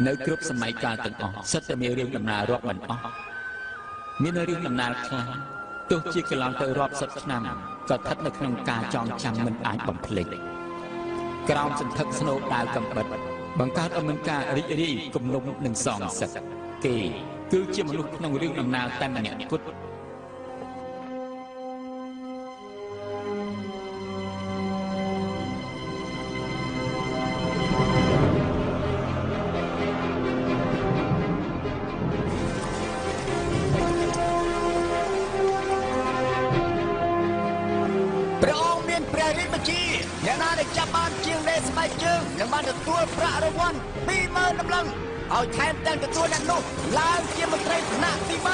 នៅគ្រប់សម័យកាលទាំងអស់សិតតែមានរឿងដំណើររាប់មិនអស់មានរឿងដំណើរខ្លះទោះជាកន្លងទៅរាប់សិបឆ្នាំក៏ស្ថិតនៅក្នុងការចងចាំមិនអាចបំភ្លេចក្រោមសន្ធឹកស្នូលដាវកំបិតបង្កើតឲ្យមានការរីករាយគំនុំនិងសងសឹកគេគឺជាមនុស្សក្នុងរឿងដំណើរតែម្នាក់គត់បានទទួលប្រាក់រង្វាន់ 20,000 ដំឡឹងឲ្យថែមទាំងទទួលអ្នកនោះឡើងជាមន្ត្រីថ្នាក់ទី3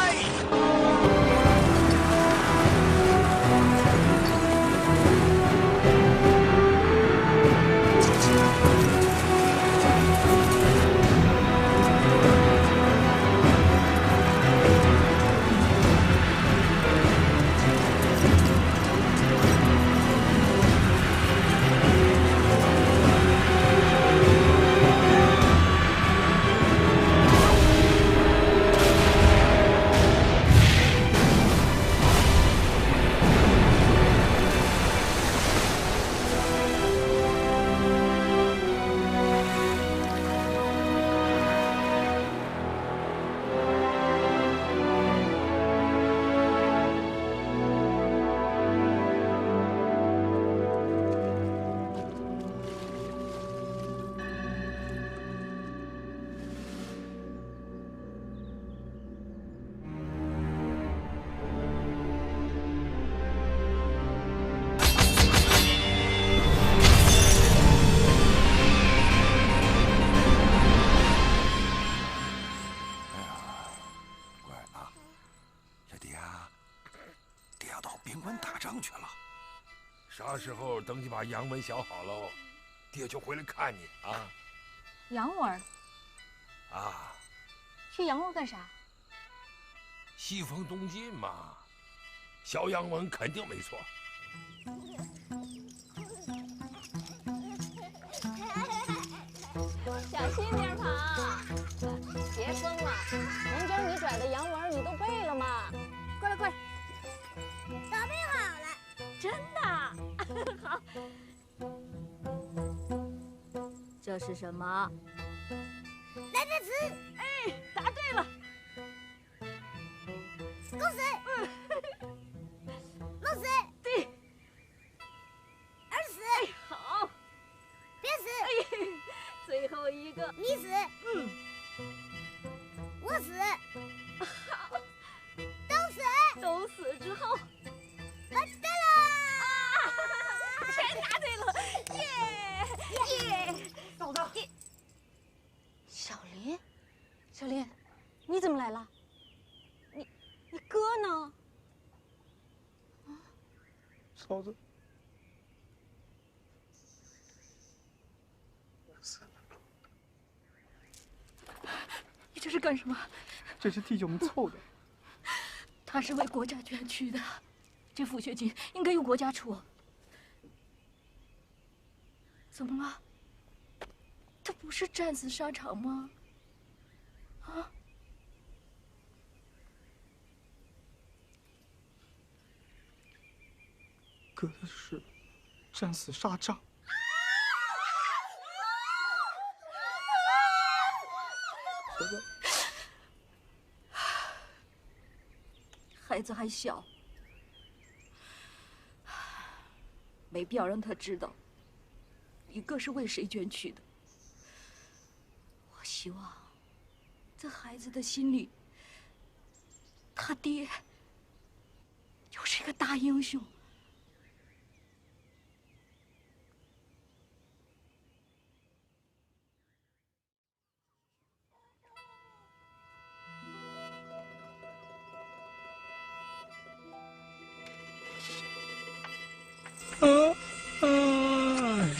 啥时候等你把洋文想好了，爹就回来看你啊。洋文？啊。学洋文干啥？西风东进嘛，小洋文肯定没错。小心点跑，别疯了。能教你拽的洋文你都背了吗？过来过来。都背好了。真的？好。这是什么？来个词。哎，答对了。狗屎。弄死。对。儿死。哎，好。别死。哎，最后一个。你死。我死。好。都死。都死之后。对了。全答对了，耶耶！嫂子，小林，小林，你怎么来了？你哥呢？嫂子，你这是干什么？这是替我们凑的。他是为国家捐躯的，这抚恤金应该由国家出。怎么了？这不是战死沙场吗？啊！哥的是战死沙场。嫂子，孩子还小，没必要让他知道。你哥是为谁捐躯的？我希望，在孩子的心里，他爹就是一个大英雄。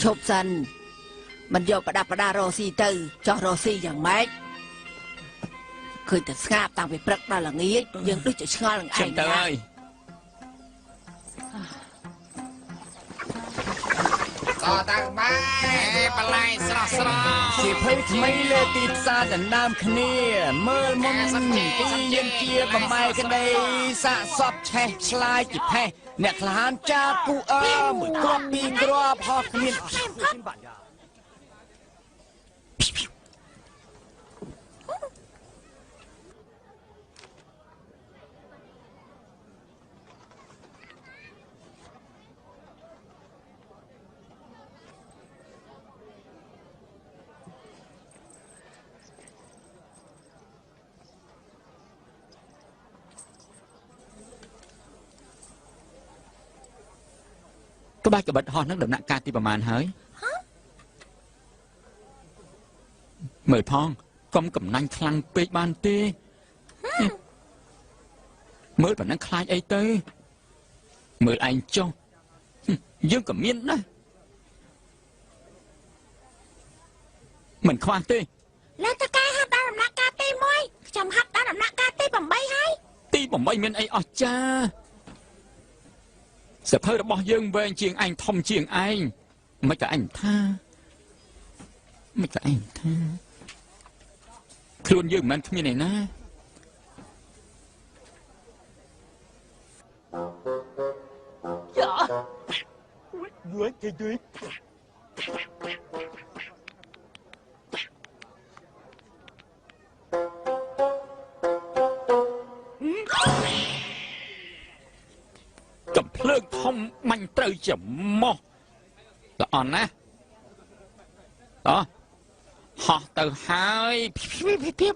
ឈប់សិនមិនយកប្រដាប់ប្រដារស់ស៊ីទៅចោះរស់ស៊ីយ៉ាងម៉េចឃើញតែស្ងាប់តាំងពីព្រឹកដល់ល្ងាចយើងដូចជាឆ្ងល់នឹងឯងចាំទៅហើយ តាំងបែបល័យស្រស់ស្រស់ ជាភ័យថ្មីលើទីផ្សារដណ្ដើមគ្នាមើលមុនទីយើងជាបំបែកក្តីសាកសពឆេះឆ្លាយជាផេះអ្នកក្លាហានចាគូមួយគ្រាប់ពីរគ្រាប់ហោះគ្មាន ក្បាច់ក្បិតហោះនឹងដំណាក់កាលទីប្រមាណហើយមើលផងកុំកំណាញ់ខ្លាំងពេកបានទេមើលប៉ុណ្ណឹងខ្លាចអីទៅមើលឯងចុះយើងក៏មានដែរមិនខ្វះទេលើតកែហាត់ដល់ដំណាក់កាលទី1ខ្ញុំហាត់ដល់ដំណាក់កាលទី8ហើយទី8មានអីអស្ចារ្យសភៅរបស់យើងវែងជាងឯងធំជាងឯងមិនក៏ឯងថាខ្លួនយើងមិនគ្មានឯណាកំភ្លើងធំបាញ់ត្រូវច្រមុះល្អណាស់ហោះទៅហើយភាព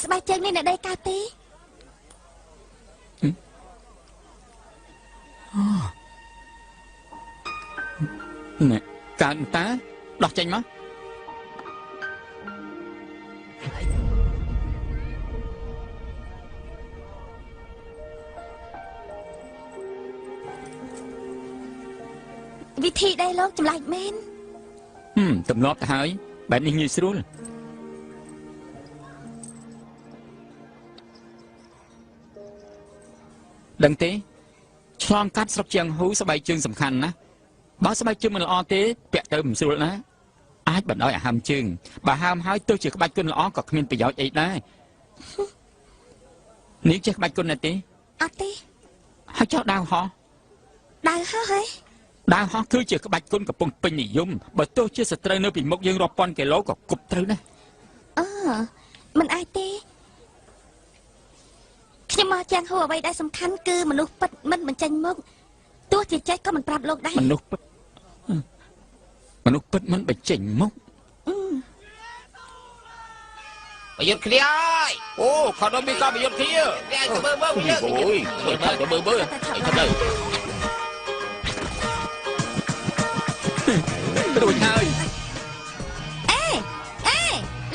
ស្បែកជើងនេះនៅដីកាទីណែកើនតាដោះចេញមកវិធីដីលោកចម្លែកមែនទម្លាប់ទៅហើយបែបនេះងាយស្រួលដឹងទេឆ្លងកាត់ស្រុកជាងហ៊ូស្បែកជើងសំខាន់ណាស់បើស្បែកជើងមិនល្អទេពាក់ទៅមិនស្រួលណាអាចបណ្ដោយឲ្យហើមជើងបើហើមហើយទោះជាក្បាច់គុណល្អក៏គ្មានប្រយោជន៍អីដែរនេះចេះក្បាច់គុណណាទេអត់ទេហើយចោលដាវហោះហើយដាវហោះគឺជាក្បាច់គុណកំពុងពេញនិយមបើទោះជាសត្រូវនៅពីមុខយើងរាប់ពាន់គីឡូក៏គប់ត្រូវដែរមិនអាចទេខ្ញុំមកចាំងហូអ្វីដែលសំខាន់គឺមនុស្សពិតមិនបញ្ចេញមុខទោះជាចេះក៏មិនប្រាប់លោកដែរមនុស្សពិតមិនបញ្ចេញមុខប្រយុទ្ធគ្នាហើយអូខំដល់មានការប្រយុទ្ធគ្នាទៅមើលអូយទៅមើលអីទៅរួចហើយ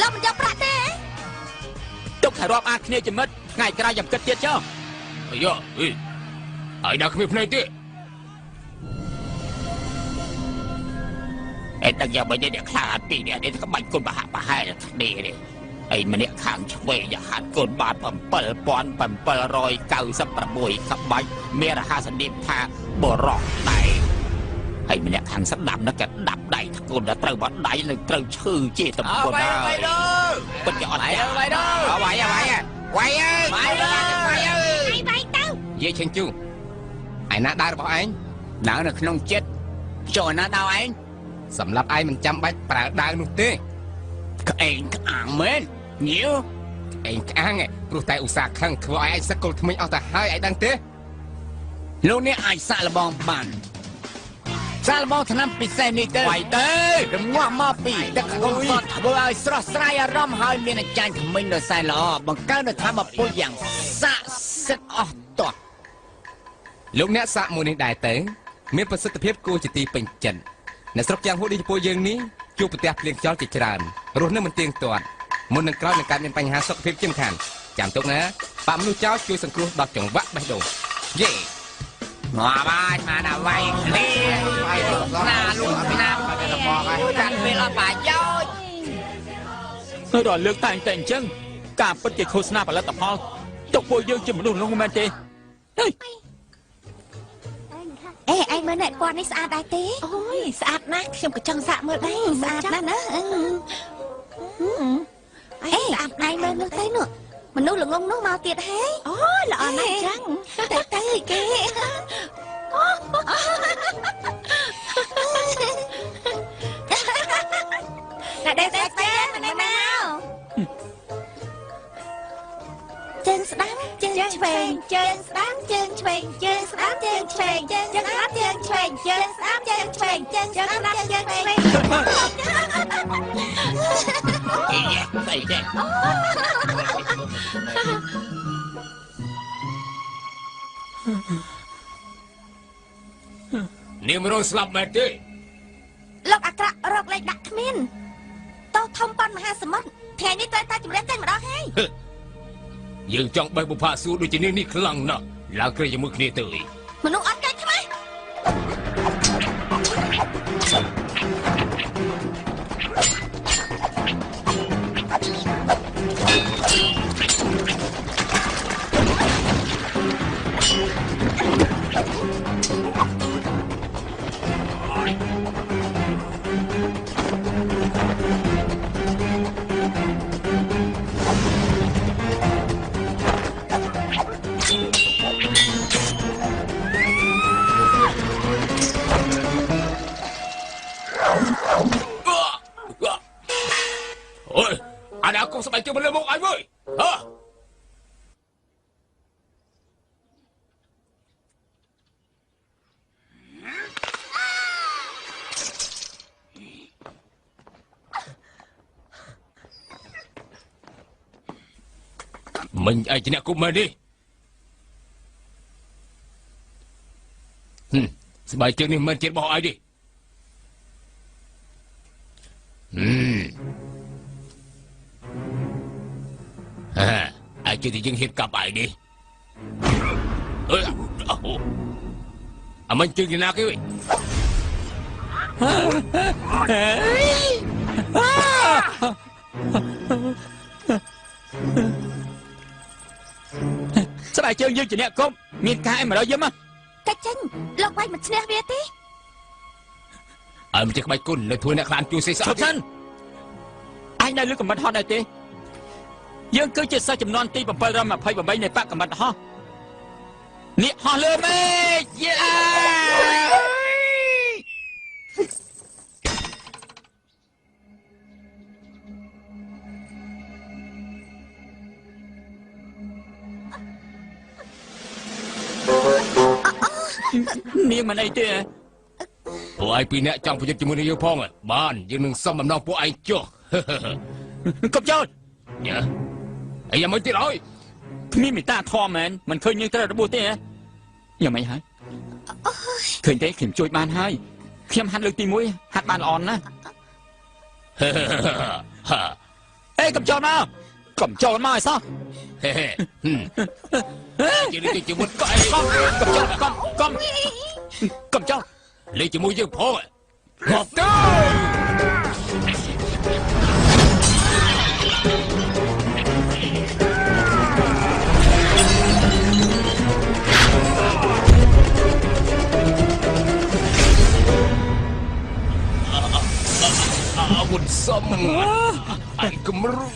លោកមិនយកប្រាក់ទេទុកឲ្យរាប់អានគ្នាជាមិត្តថ្ងៃក្រោយចាំគិតទៀតចុះអាយហើយដល់គ្មានភ្នែកទេអេដឹងយ៉ាងម៉េចអ្នកខ្លាចពីនេះក្បាច់គុណបហៈបហែលគ្នានេះអីម្នាក់ខាងឆ្វេងយហាត់គុណបាន7796ក្បាច់មានរហស្សនីថាបរោះដៃហើយម្នាក់ខាងស្ដាប់នោះក៏ដាប់ដៃគុណដល់ត្រូវបាត់ដៃនឹងត្រូវឈឺជាតំពុនហើយពិតជាអត់ទេវាយទៅយាយឈិញជូឯណាដើររបស់ឯងដើរនៅក្នុងចិត្តចូលណាដើរឯងសម្រាប់ឯងមិនចាំបាច់ប្រើដាវនោះទេក្អេងក្អាងមែនញៀវឯងក្អាងព្រោះតែឧស្សាហ៍ខឹងធ្វើឲ្យឯងសឹកគល់ថ្មិញអស់ទៅហើយឯងដឹងទេលោកនេះអាចសាក់លបងបាន សាលបងថ្នាំពិសេសនេះទៅបាយទៅរងាស់មកពីទឹកកុំសតធ្វើឲ្យស្រស់ស្រាយអារម្មណ៍ហើយមានអាចារ្យក្មេងដ៏សែនល្អបង្កើននូវធម៌ពលយ៉ាងស័ក្តិសិទ្ធិអស់តោះលោកអ្នកសាក់មួយនេះដែរទៅមានប្រសិទ្ធភាពគួរជាទីពេញចិត្តអ្នកស្រុកយ៉ាងហួតដូចពួកយើងនេះជួបប្រទះភ្លៀងខ្យល់ជាច្រើនរស់នៅមិនទៀងទាត់មុននឹងក្រោយនឹងកើតមានបញ្ហាសុខភាពជាមិនខានចាំទុកណាបាក់មនុស្សចោលជួយសង្គ្រោះដល់ចង្វាក់បេះដូងយេមកបាយមកណាវាយគ្នាណាលោកណារបស់ហើយកាត់ពេលអត់ប្រយោជន៍ ដល់លើកតែងតែអញ្ចឹងការពិតជាឃោសនាផលិតផលទុកពួកយើងជាមនុស្សនោះមែនទេហេអេឯងមើលអ្នកពណ៌នេះស្អាតដែរទេអូយស្អាតណាស់ខ្ញុំក៏ចង់សាកមើលដែរស្អាតណាស់ណាអេស្អាតឯងមើលនោះទៅនោះមនុស្សល្ងងនោះមកទៀតហើយអូល្អណាស់ចឹងទៅគេតែតែមិនមកជើងស្ដាំជើងឆ្វេងជើងស្ដាំជើងឆ្វេងជើងស្ដាំជើងឆ្វេងជើងស្ដាំជើងឆ្វេងជើងស្ដាំជើងឆ្វេងជើងស្ដាំជើងឆ្វេងអីយ៉ាស្អីទេនាមរងស្លាប់មែនទេលោកអាក្រក់រកលេខដាក់គ្មានតោះធំប៉ុនមហាសមុទ្រថ្ងៃនេះត្រូវតែជំរាបចេញម្ដងហើយយើងចង់បេះបុប្ផាសួរដូចជានេះខ្លាំងណាស់ឡើងក្រេជាមួយគ្នាទៅមនុស្សអត់កាច់ខ្មាស់Aku sebaiknya melemuk ai boy. Ha. មិញឯងជាអ្នកគុំមែនទេស្បែកជើងនេះមិនជារបស់ឯងទេឯងជាទីយើងហ៊ានកាប់ឯងនេះអាមិនជើងទីណាគេវិញស្បែកជើងយើងជាអ្នកគុំមានការអីមកដល់យឹមកាច់ចេញលោកវាយមិនឈ្នះវាទេអើមិនចេះក្បាច់គុណនៅធ្វើអ្នកខ្លានជួយសេះស្អាតសិនអញនៅលើកំបិតហត់ដែរទេយើងគឺជាសិស្សចំនួនទី728នៃបកកំបិតហោះនេះហោះលើមេឃយេនាងមិនអីទេពួកឯងពីរនាក់ចង់ប្រយុទ្ធជាមួយនឹងយើងផងបានយើងនឹងសុំបំណងពួកឯងចុះកុំចោលញ៉ាអីយ៉ាងមិនទៀតអើយគ្មានមេត្តាធម៌មែនមិនឃើញយើងត្រូវរបួសទេយ៉ាងម៉េចហើយឃើញទេខ្ញុំជួយបានហើយខ្ញុំហាត់លើកទី1ហាត់បានល្អណាស់អេកុំចោលមកកុំចោលមកឲ្យសោះយើងលេងជាមួយកុំចោលកុំចោលលេងជាមួយយើងផងមកទៅអាវុធសំអញគំរូ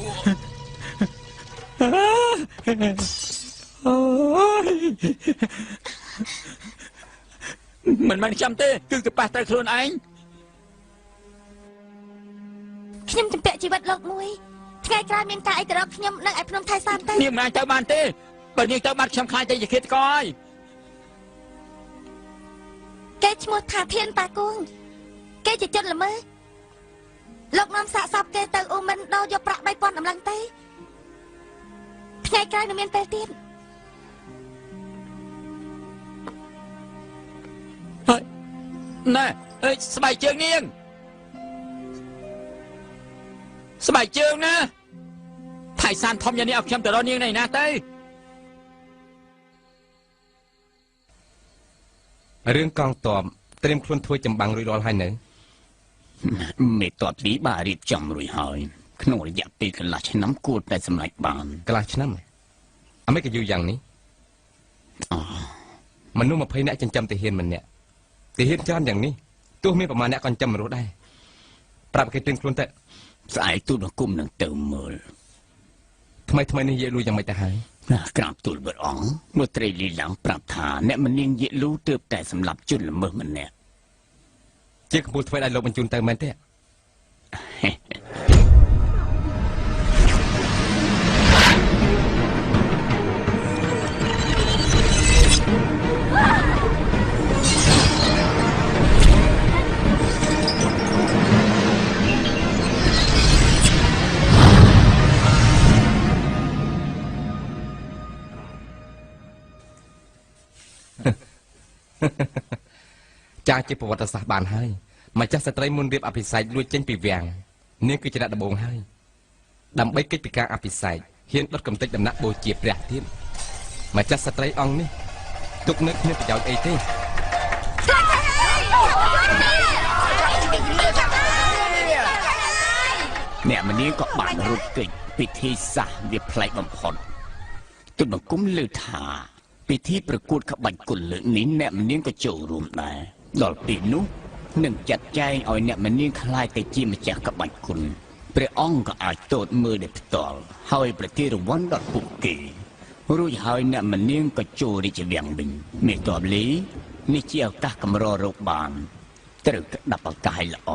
មិនមែនចាំទេគឺទៅប៉ះទៅខ្លួនឯងខ្ញុំជំពាក់ជីវិតលោកមួយថ្ងៃក្រោយមានការអីទៅរកខ្ញុំនឹងឯភ្នំថៃសានទៅនាងមិនអាចទៅបានទេបើនាងទៅបាត់ខ្ញុំខ្លាចតែជាឃាតករហើយ គេឈ្មោះថាធានប៉ាគួងគេជាជនល្មើសលោកនាំសាកសពគេទៅអ៊ូមិនដោយកប្រាក់ 3000 តម្លឹងទៅថ្ងៃក្រោយនឹងមានពេលទៀតណែអើយស្បែកជើងនាងស្បែកជើងណាថៃសានធំយ៉ាងនេះឲ្យខ្ញុំទៅរកនាងនេះណាទៅរឿងកងទ័ពត្រៀមខ្លួនធ្វើចម្បាំងរួចរាល់ហើយនៅមេតបនេះបានរៀបចំរួចហើយក្នុងរយៈពេលកន្លះឆ្នាំគួរតែសម្រេចបានកន្លះឆ្នាំអមេរិកយូរយ៉ាងនេះមនុស្ស20នាក់ចិញ្ចឹមទាហានម្នាក់ទាហានច្រើនយ៉ាងនេះទោះមានប្រមាណអ្នកក៏ចិញ្ចឹមមនុស្សដែរប្រាប់គេត្រៀមខ្លួនទៅស្អែកទូលបង្គំនឹងទៅមើលថ្មីនេះយាយលូយ៉ាងម៉េចទៅហើយក្រាបទូលព្រះអង្គមន្ត្រីលីឡើងប្រាប់ថាអ្នកមនាងយាយលូទើបតែសម្លាប់ជនល្មើសម្នាក់ជាកំពូលធ្វើឲ្យលោកបញ្ជូនទៅមែនទេចាស់ជាប្រវត្តិសាស្ត្របានហើយម្ចាស់ស្ត្រីមុនរៀបអភិសេកលួចចេញពីវាំងនាងគឺជាអ្នកដំបូងហើយដើម្បីកិច្ចពិការអភិសេកហ៊ានដុតកំទេចដំណាក់បូជាព្រះទៀនម្ចាស់ស្ត្រីអង្គនេះទុកនៅគ្មានប្រយោជន៍អីទេអ្នកមនាងក៏បានរត់គេចពិធីសាសវាប្លែកបំផុតទូលបង្គំលើថាពិធីប្រកួតក្បាច់គុនលើកនេះអ្នកមនាងក៏ចូលរួមដែរដល់ពេលនោះនឹងចាត់ចែងឲ្យអ្នកមនាងខ្លាយទៅជាម្ចាស់ក្បាច់គុនព្រះអង្គក៏អាចទតមើលដោយផ្ទាល់ហើយប្រទានរង្វាន់ដល់ពួកគេរួចហើយអ្នកមនាងក៏ចូលរាជវាំងវិញមេតបលីនេះជាឱកាសកម្ររកបានត្រូវក្តាប់ឱកាសឲ្យល្អ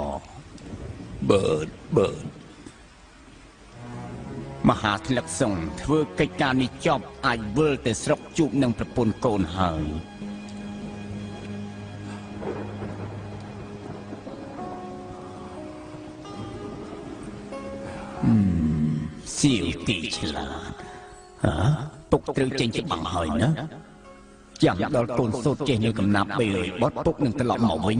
បើ មហាធ្លឹកសុងធ្វើកិច្ចការនេះចប់អាចវិលទៅស្រុកជួបនឹងប្រពន្ធកូនហើយសៀវទីឆ្លាតពុកត្រូវចេញច្បាំងហើយណាចាំដល់កូនសូត្រចេះនៅកំណាប់300បត់ពុកនឹងត្រឡប់មកវិញ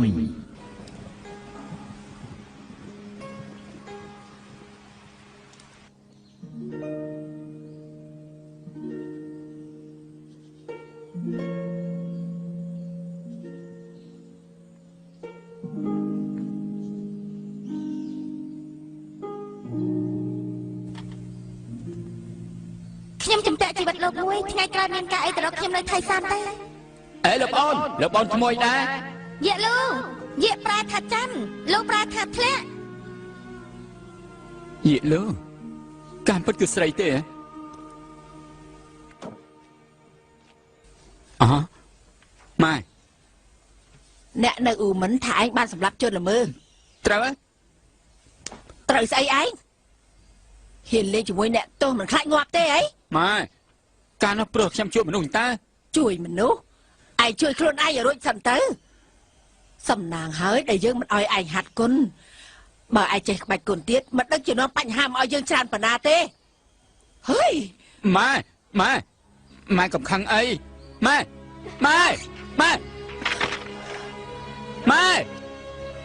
ខ្ញុំចំតាក់ជីវិតលោកមួយថ្ងៃក្រោយមានការអីទៅរកខ្ញុំនៅថៃសានទេអេលោកបងក្មួយដែរយាកលូយាកប្រែថាចាំលោកប្រែថាធ្លាក់យាកលូការពិតគឺស្រីទេម៉ែអ្នកនៅអ៊ូមិនថាឯងបានសម្លាប់ជនល្មើសត្រូវស្អីឯងហ៊ានលេងជាមួយអ្នកទោសមិនខ្លាចងាប់ទេអីម៉ែកាលនោះព្រោះខ្ញុំជួយមនុស្សតើជួយមនុស្សឯងជួយខ្លួនឯងឲ្យរួចសិនទៅសំណាងហើយដែលយើងមិនអោយឯងហាត់គុណបើឯងចេះក្បាច់គុណទៀតមិនដឹងជំនាន់បញ្ហាមកឲ្យយើងច្រើនប៉ុណ្ណាទេហើយម៉ែកំខឹងអីម៉ែ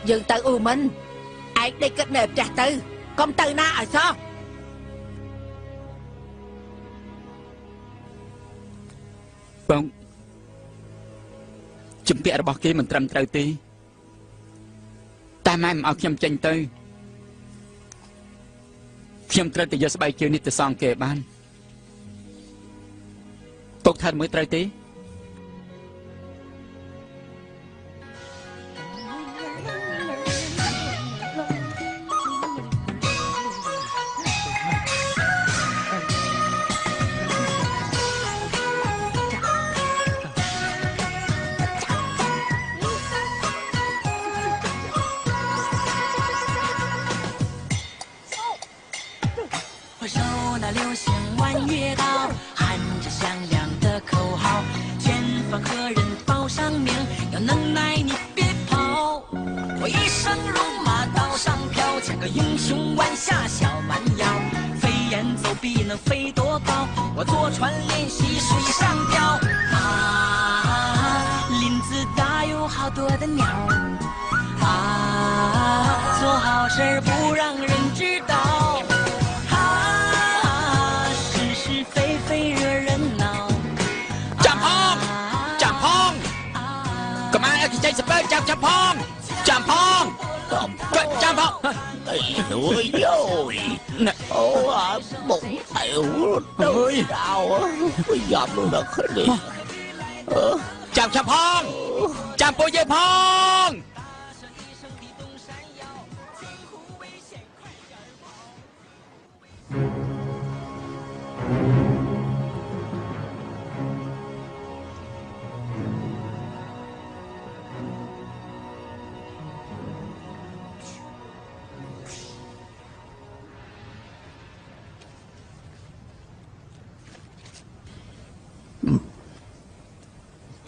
យើងទៅអ៊ូមិនឯងដេកគិតនៅផ្ទះទៅកុំទៅណាឲ្យសោះបងជំពាក់របស់គេមិនត្រឹមត្រូវទេតែម៉ែមិនឲ្យខ្ញុំចេញទៅខ្ញុំត្រូវតែយកស្បែកជើងនេះទៅសងគេបានពុកថាមើលត្រូវទេ流星弯月刀，喊着响亮的口号，前方何人报上面，有能耐你别跑。我一生戎马道上飘，像个英雄弯下小蛮腰。飞檐走壁能飞多高？我坐船练习水上漂。啊，林子大有好多的鸟。啊，做好事不让人知道。啊，是是非非惹人恼。ចាំផងកុំឲ្យគេចេញសពើចាំផង ចាំផង អើយយោអូអាបងអើទៅដល់យ៉ាប់ដល់គ្នាចាំផងចាំពួកយើងផង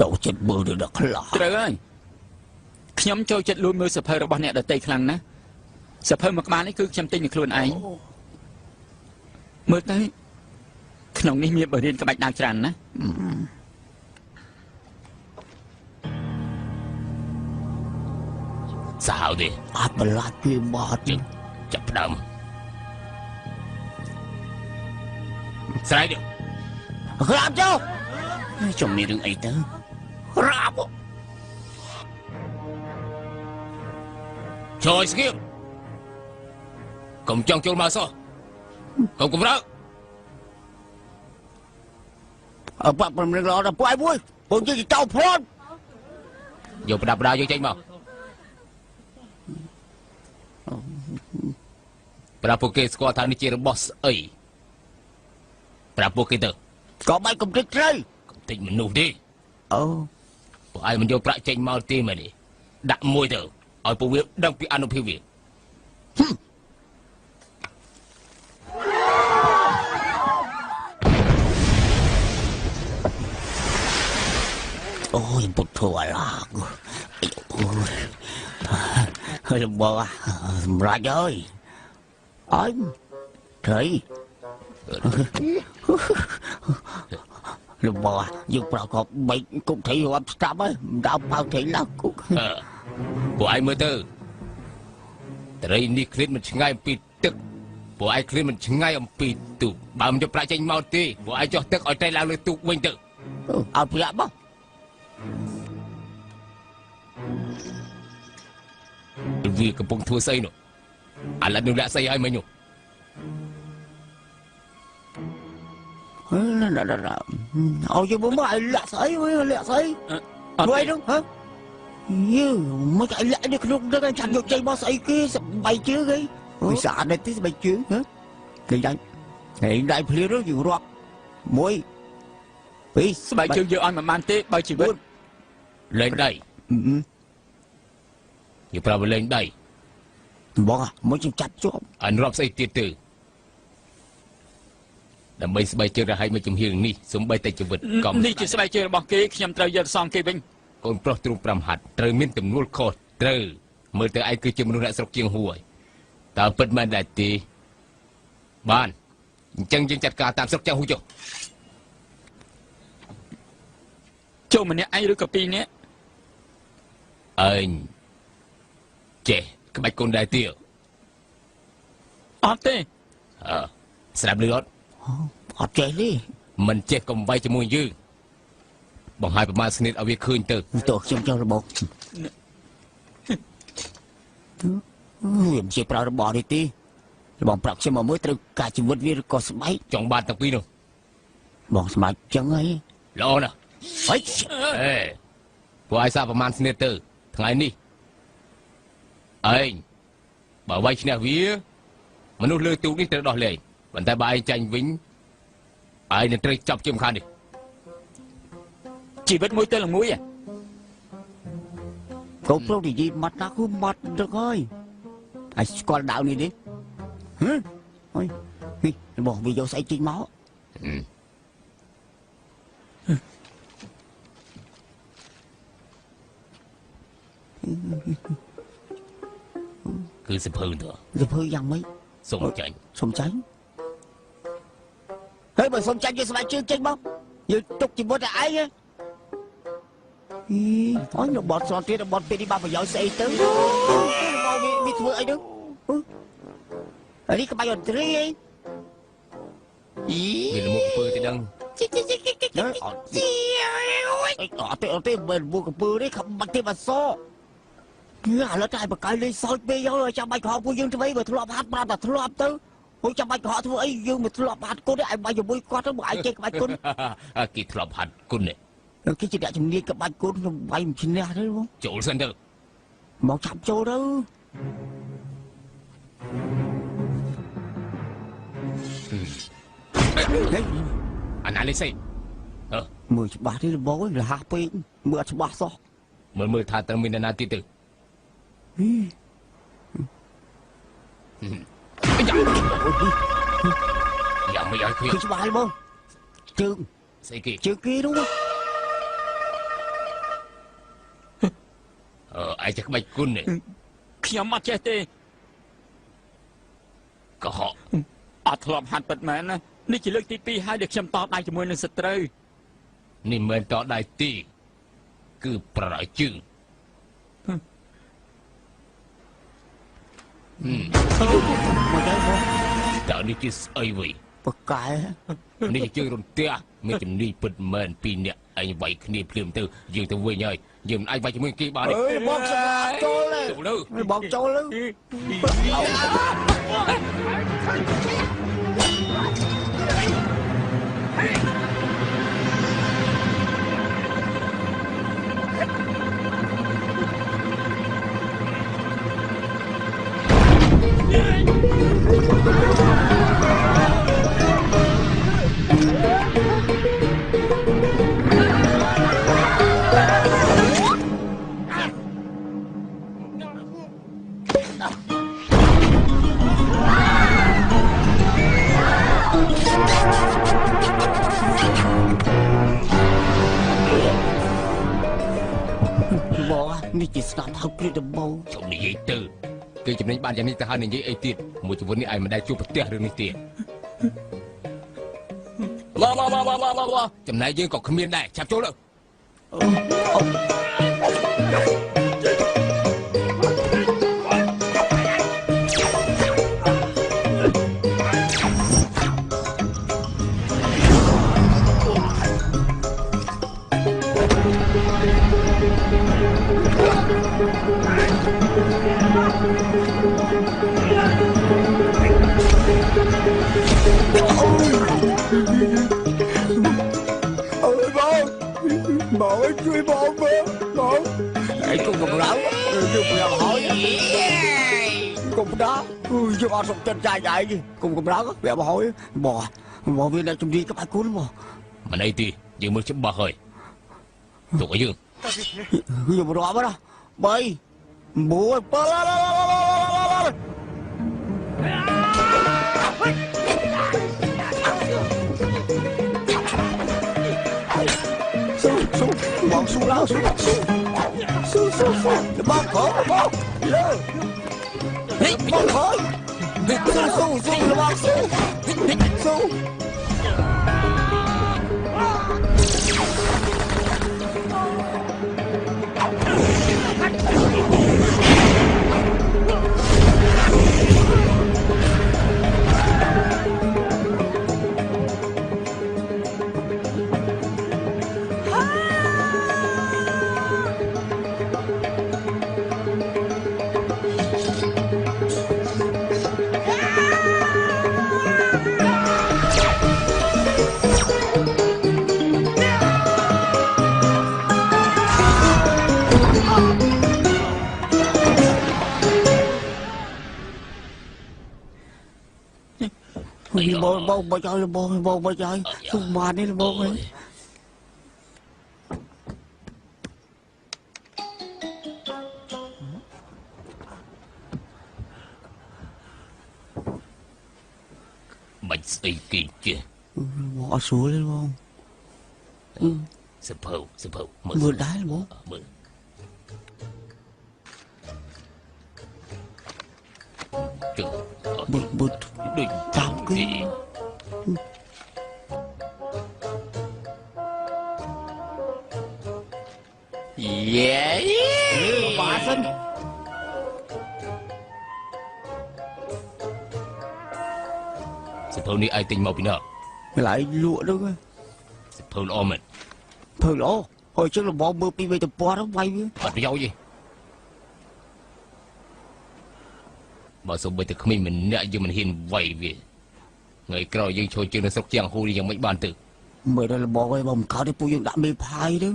ចូលចិត្តមើលទៅដល់ខ្លះ ត្រូវហើយខ្ញុំចូលចិត្តលួចមើលសភៅរបស់អ្នកដទៃខ្លាំងណាស់សភៅមួយក្បាលនេះគឺខ្ញុំទិញឲ្យខ្លួនឯងមើលទៅក្នុងនេះមានបរិញ្ញាក្បាច់ដាវច្រើនណាស់ សាហាវទេអត់បន្លាចពីបោះទេចាប់ផ្ដើមស្រ័យទេក្រាបចុះចំមានរឿងអីទៅក្រាបជួយស្គៀបកុំចង់ចូលមកសោះកុំកម្រើបាក់ប្រមឹងរត់ពួកឯងមួយពងជិះចោលព្រមយកប្រដាប់ប្រដាយកចេញមក ប្រាប់ពួកគេស្គាល់ថានេះជារបស់ស្អីប្រាប់ពួកគេទៅក៏បាច់កំទេចត្រូវកំទេចមនុស្សទេអូពួកឯងមិនយកប្រាក់ចេញមកទេមែនទេដាក់មួយទៅឲ្យពួកវាដឹងពីអនុភាពវាអូយពុទ្ធធម៌ឡាហើយបងសម្រាប់ហើយ anh thấy lúc bò nhưng bảo có bệnh cũng thấy hôm sắp ấy đã bao thấy là cũng của ai mới từ đây đi clip mình ngay bị tức của ai clip mình ngay ông bị tụ bảo cho pra tranh mau ti của ai cho tức ở đây lao lên tụ mình tự ao bị lắm vì cái bông thua xây nữa anh là đừng đã xây ai mấy nhủ ôi chứ bố mày lạ xây đuôi đúng hả như mấy cái lạ được lúc đó cái thằng được chơi bao xây kia bay chứ cái ôi xả đây tí bay chứ hả thì đây phía đó nhiều rót muối vì bay chứ giờ anh mà man tê bay chỉ biết lên đây như sao lên đâyបងមកជិះចាប់ជាប់អញរាប់ស្អីទៀតទៅដើម្បីស្បែកជើងរហ័យមកជំហៀងនេះសំបីតែជីវិតកំនេះជាស្បែកជើងរបស់គេខ្ញុំត្រូវយកសងគេវិញកូនប្រុសទ្រូង5ហាត់ត្រូវមានទំនួលខុសត្រូវមើលទៅឯងគឺជាមនុស្សអ្នកស្រុកជាងហួយតើពិតមែនដែរទេបានអញ្ចឹងយើងចាត់ការតាមស្រុកជាងហួយចុះចូលម្នាក់ឯងឬក៏ពីរនាក់ឯងចេះក្បាច់កូនដែរទៀតអត់ទេស្រាប់លឺអត់ចេះទេមិនចេះកុំវាយជាមួយយើងបង្ហាញប្រមាណស្និតឲ្យវាឃើញទៅតោះខ្ញុំចង់របស់វាមិនជាប្រើរបស់នេះទេបងប្រាប់ខ្ញុំមកមួយត្រូវការជីវិតវាឬក៏ស្បែកចង់បានទាំងពីរនោះបងស្បែកចឹងហីល្អណាស់ហីពួកឯងសាប្រមាណស្និតទៅថ្ងៃនេះឯងបើវាយឈ្នះវាមនុស្សលើទូកនេះត្រូវដោះលែងប៉ុន្តែបើឯងចាញ់វិញឯងនឹងត្រូវចាប់ជាម្ខាងនេះជីវិតមួយទៅនឹងមួយ Cậu pro thì gì mặt đã không mặt được ơi. Ai con đạo này đi. Hả? Ôi, bỏ video say chín máu. cứ sập hư nữa sập hưយ៉ាងម៉េច sùng chảnh សុំចាញ់ហើយបើសុំចាញ់យើងស្បែកជើងចេញមកយើងទុកជីវិតឲ្យឯងហ៎អូយរបត់ស្នទៀតរបត់ពេលនេះបានប្រយោជន៍ស្អីទៅមកវាធ្វើអីទៅនេះក្បាច់អត់ត្រីអីវាលមុខពើទៅដឹង អត់ទេមិនមកកំពើទេខំបាច់ទេបាសឥឡូវតែបកកាយលេងសើចពេកហើយចាំបាច់ក្រហមពួកយើងធ្វើអីបើធ្លាប់ហាត់ប្រាប់តែធ្លាប់ទៅពួកចាំបាច់ក្រហមធ្វើអីយើងមិនធ្លាប់ហាត់គុណទេឲ្យបាយជាមួយគាត់ទៅបើឯងចេះក្បាច់គុណ គេធ្លាប់ហាត់គុណនេះ គេជាអ្នកជំនាញក្បាច់គុណខ្ញុំបាយមិនឈ្នះទេបង ចូលសិនទៅ មកឆាប់ចូលទៅអាណាលេងស្អី មើលច្បាស់ទេបងអើយលះពេកមើលអត់ច្បាស់សោះ មើលថាត្រូវមានអ្នកណាទៀតទៅយ៉ាងមិនឲ្យឃើញ គឺច្បាស់ហើយបងជើង ស្អីគេ ជើងគេនោះ ឯងចេះក្បាច់គុណនេះ ខ្ញុំអត់ចេះទេ កុហក អត់ធ្លាប់ហាត់ពិតមែនណានេះជាលើកទី2ហើយដែលខ្ញុំតដៃជាមួយនឹងសត្រូវ នេះមិនមែនតដៃទីគឺប្រើជើង មកទៅបង តើនេះជាស្អីវិញ បកកែ នេះជាជើងរន្ទះមានជំនាញពិតមែន2នាក់ឯងវាយគ្នាភ្លាមទៅយើងទៅវិញហើយយើងមិនអាចវាយជាមួយគេបានទេ អើយបងសម្រាប់ចូលទេបងចូលទៅ នេះជាស្នាប់ហៅគ្រាដំបូង ជុំនិយាយទៅគេចំណេញបានយ៉ាងនេះទៅហើយនិយាយអីទៀតមួយជីវិតនេះឯងមិនដែលជួបប្រទះរឿងនេះទេចំណែកយើងក៏គ្មានដែរចាប់ចូលទៅ Bộ ơiជួយបងមើលបងឯងគុំកំឡៅយើងប្រាប់ហើយគុំដាយើងអត់សុខចិត្តចាយឯងគុំកំឡៅប្រាប់ហើយបងវាអ្នកជំនាញក្បាច់គុណបង មិនអីទេយើងមើលច្បាស់ហើយទុកឲ្យយើង ខ្ញុំរាប់ណា3 Bọn xuống lao xuống bọn khổ bọn lơ bọn khổ xuống là bọn xuống Bông bà chơi là bông bà chơi không bàn đi là bông ấy Bạch xây kỳ chưa bỏ xuống lên bông Sập hầu mưa đá là bông mưa bụtដូចតាមគេ បាសិន សិភៅនេះឯងទិញមកពីណាកន្លែងលក់ហ្នឹងសិភៅល្អមែនភៅល្អហើយចឹងរបបមើលពីវេទព័ន្ធហ្នឹងវាយវាអត់ប្រយោជន៍ទេបើសូម្បីតែគ្មានម្នាក់យើងមិនហ៊ានវាយវាថ្ងៃក្រោយយើងចូលជើងនៅស្រុកជាងហ៊ូនេះយ៉ាងមិនបានទៅមើលដល់របបឯងបើមិនកើតទេពួកយើងដាក់មេផាយទៅ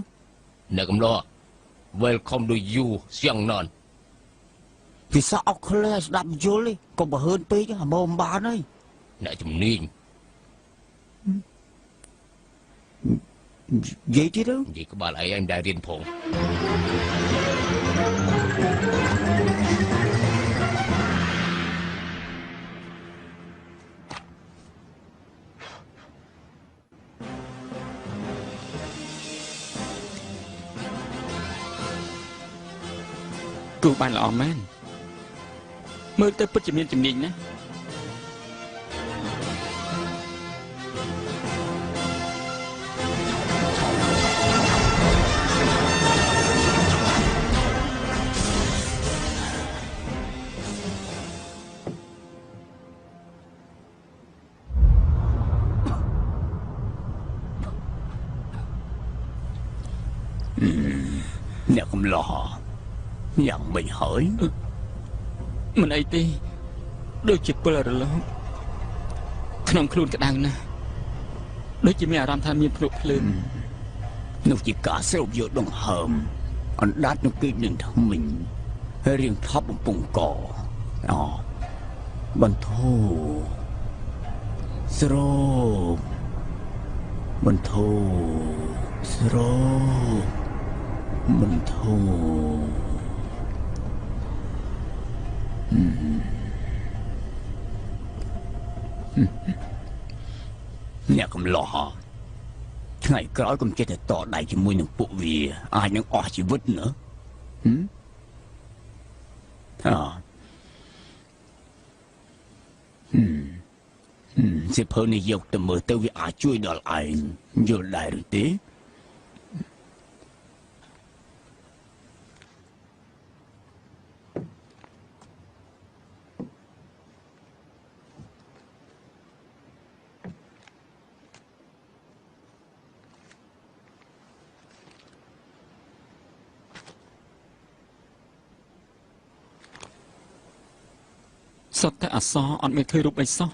អ្នកកំឡោះ Welcome to you សៀងណនពិសាអុកក្លែស្ដាប់យល់ទេកុំបើហើនពេកអាមើមិនបានហើយអ្នកជំនាញនិយាយទៀតទៅនិយាយក្បាលអីឯងដែលរៀនផងគូបានល្អមែនមើលទៅពិតជាមានជំនាញណាអ្នកកំឡោះយ៉ាងមិនហើយមិនអីទេដូចជាពិលរលកក្នុងខ្លួនក្តៅណាស់ដូចជាមានអារម្មណ៍ថាមានភ្លុកភ្លើងនោះជាការស្រូបយកដង្ហើមអណ្ដាតនឹងគេនឹងថ្មិញហើយរៀងថប់បំពង់កបន្ធូរស្រោបបន្ធូរស្រោបបន្ធូរអ្នកកំឡោះថ្ងៃក្រោយកុំចេះតែតដៃជាមួយនឹងពួកវាអាចនឹងអស់ជីវិតណាសិភៅនេះយកទៅមើលទៅវាអាចជួយដល់ឯងយល់ដែរឬទេសុទ្ធតែអសរអត់មានឃើញរូបអីសោះ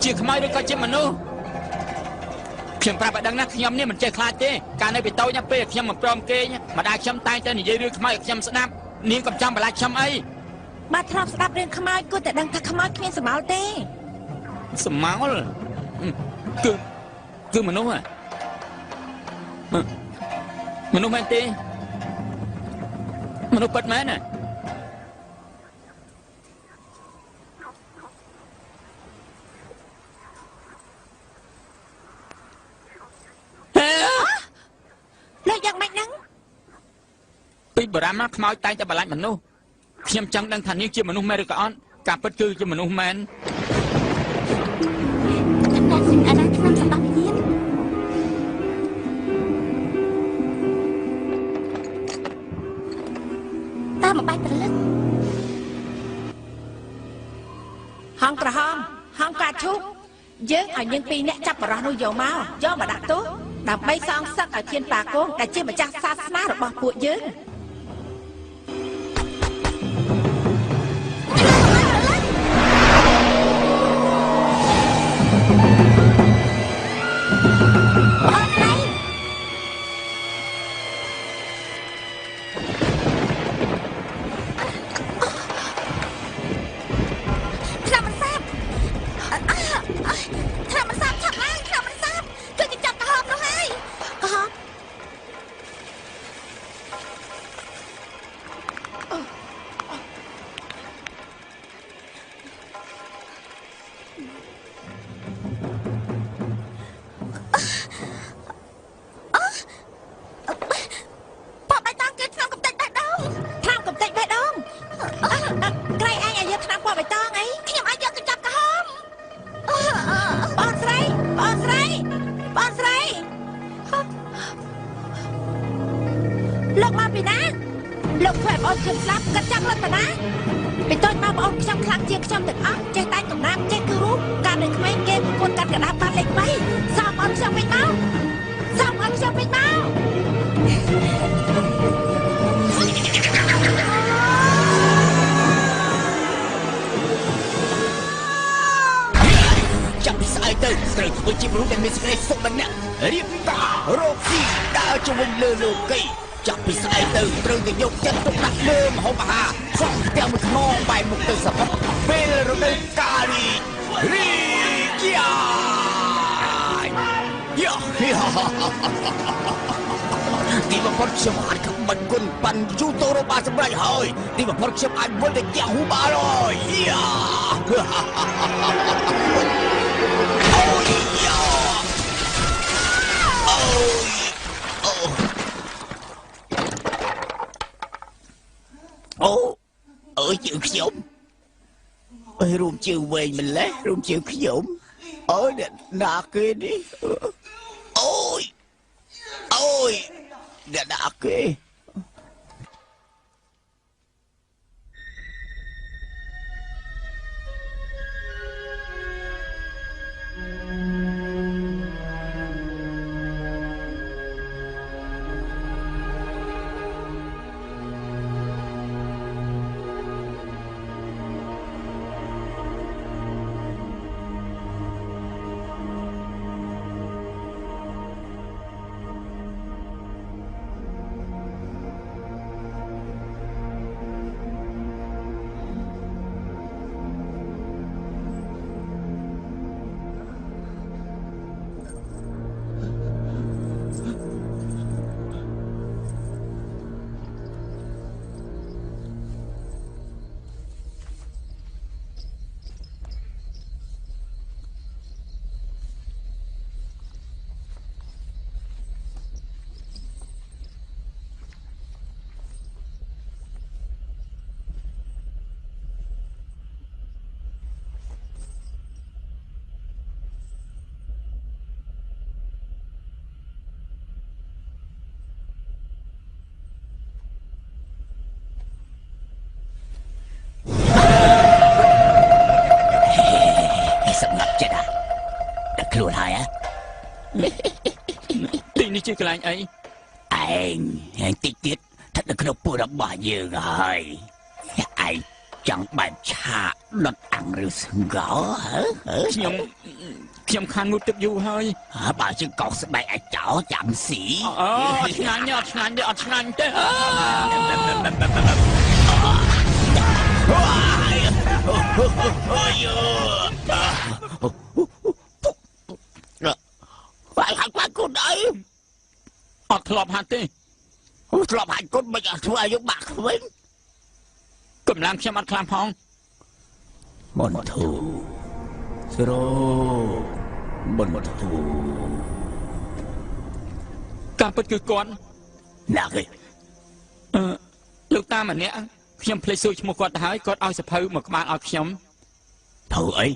ជាខ្មោចឬក៏ជាមនុស្សខ្ញុំប្រាប់ឲ្យដឹងណាខ្ញុំនេះមិនចេះខ្លាចទេកាលនៅពីតូចណាពេលខ្ញុំមិនព្រមគេម្ដាយខ្ញុំតែងតែនិយាយរឿងខ្មោចឲ្យខ្ញុំស្ដាប់នាងកំចាំបន្លាចខ្ញុំអីបាទធ្លាប់ស្ដាប់រឿងខ្មោចគួរតែដឹងថាខ្មោចគ្មានសមោលទេសមោលគឺមនុស្សមនុស្សមែនទេមនុស្សពិតមែនណាលោកយ៉ាងម៉េចហ្នឹងពីបុរាណមកខ្មោចតែងតែបន្លាចមនុស្សខ្ញុំចង់ដឹងថានាងជាមនុស្សមែនឬក៏អត់ការពិតគឺជាមនុស្សមែនតែสิ่งអនាគតក្នុងសម្បត្តិវិញ្ញាណតាមមួយបាយព្រលឹកហងក្រហមហងកាឈូកយើងឲ្យយើងពីរនាក់ចាប់បរោះនោះយកមកដាក់ទោសដើម្បីសងសឹកឲ្យធានតាគងដែលជាម្ចាស់សាសនារបស់ពួកយើងលោកមកពីណាលោកធ្វើឲ្យបងខ្ញុំស្លាប់កាត់ចាំលុតតាណាពីតូចមកបងខ្ញុំខ្លាំងជាងខ្ញុំទាំងអស់ចេះតែកំណាប់ចេះគឺរូបកាលនៅក្មេងគេប្រពន្ធកាត់កណ្ដាប់បានលេខ3សមអត់ខ្ញុំវិញមកសមអត់ខ្ញុំវិញមកចាំពីស្អែកទៅត្រូវធ្វើជាមនុស្សដែលមានសេចក្តីសុខម្នាក់រៀបការរកស៊ីដើរជុំវិញលើលោកីចាប់ពីស្អែកទៅត្រូវតែយកចិត្តទុកដាក់លើម្ហូបអាហារសង់ផ្ទះមួយខ្នងបែរមុខទៅសមុទ្រពេលរដូវកាលរីយ៉ាទីបំផុតខ្ញុំអាចក្បិនគុណប៉ាន់យូតូរ៉ូបាសម្រាប់ហើយទីបំផុតខ្ញុំអាចវិលទៅផ្ទះហ៊ូបាហើយយ៉ាអូជើងខ្ញុំរួមជើងវែងម្លេះរួមជើងខ្ញុំអូយណាគេនេះអូយណាគេ ខ្លួនហើយទីនេះជាកន្លែងអីឯងតិចទៀតស្ថិតនៅក្នុងពួករបស់យើងហើយឯង chẳng bài chạ đột ăn rồi sừng gõ hảខ្ញុំខានងូតទឹកយូរហើយ bà chứ cọt sẽ bay ai chỏ chạm xỉ ឆ្ងាញ់ទេអត់ឆ្ងាញ់ទេអត់ឆ្ងាញ់ទេ phải hạt quạt cút đấy អត់ធ្លាប់ហាត់ទេ ធ្លាប់ហាត់គុណមិនអត់ធ្វើឲ្យយើងបាក់វិញ កម្លាំងខ្ញុំអត់ខ្លាំងផង បនធូស្រោបនធូ ការពិតគឺគាត់ ណាគេ លោកតាម្នាក់ខ្ញុំភ្លេចសួរឈ្មោះគាត់ទៅហើយគាត់ឲ្យសភៅមកក្បាលឲ្យខ្ញុំ ធ្វើអី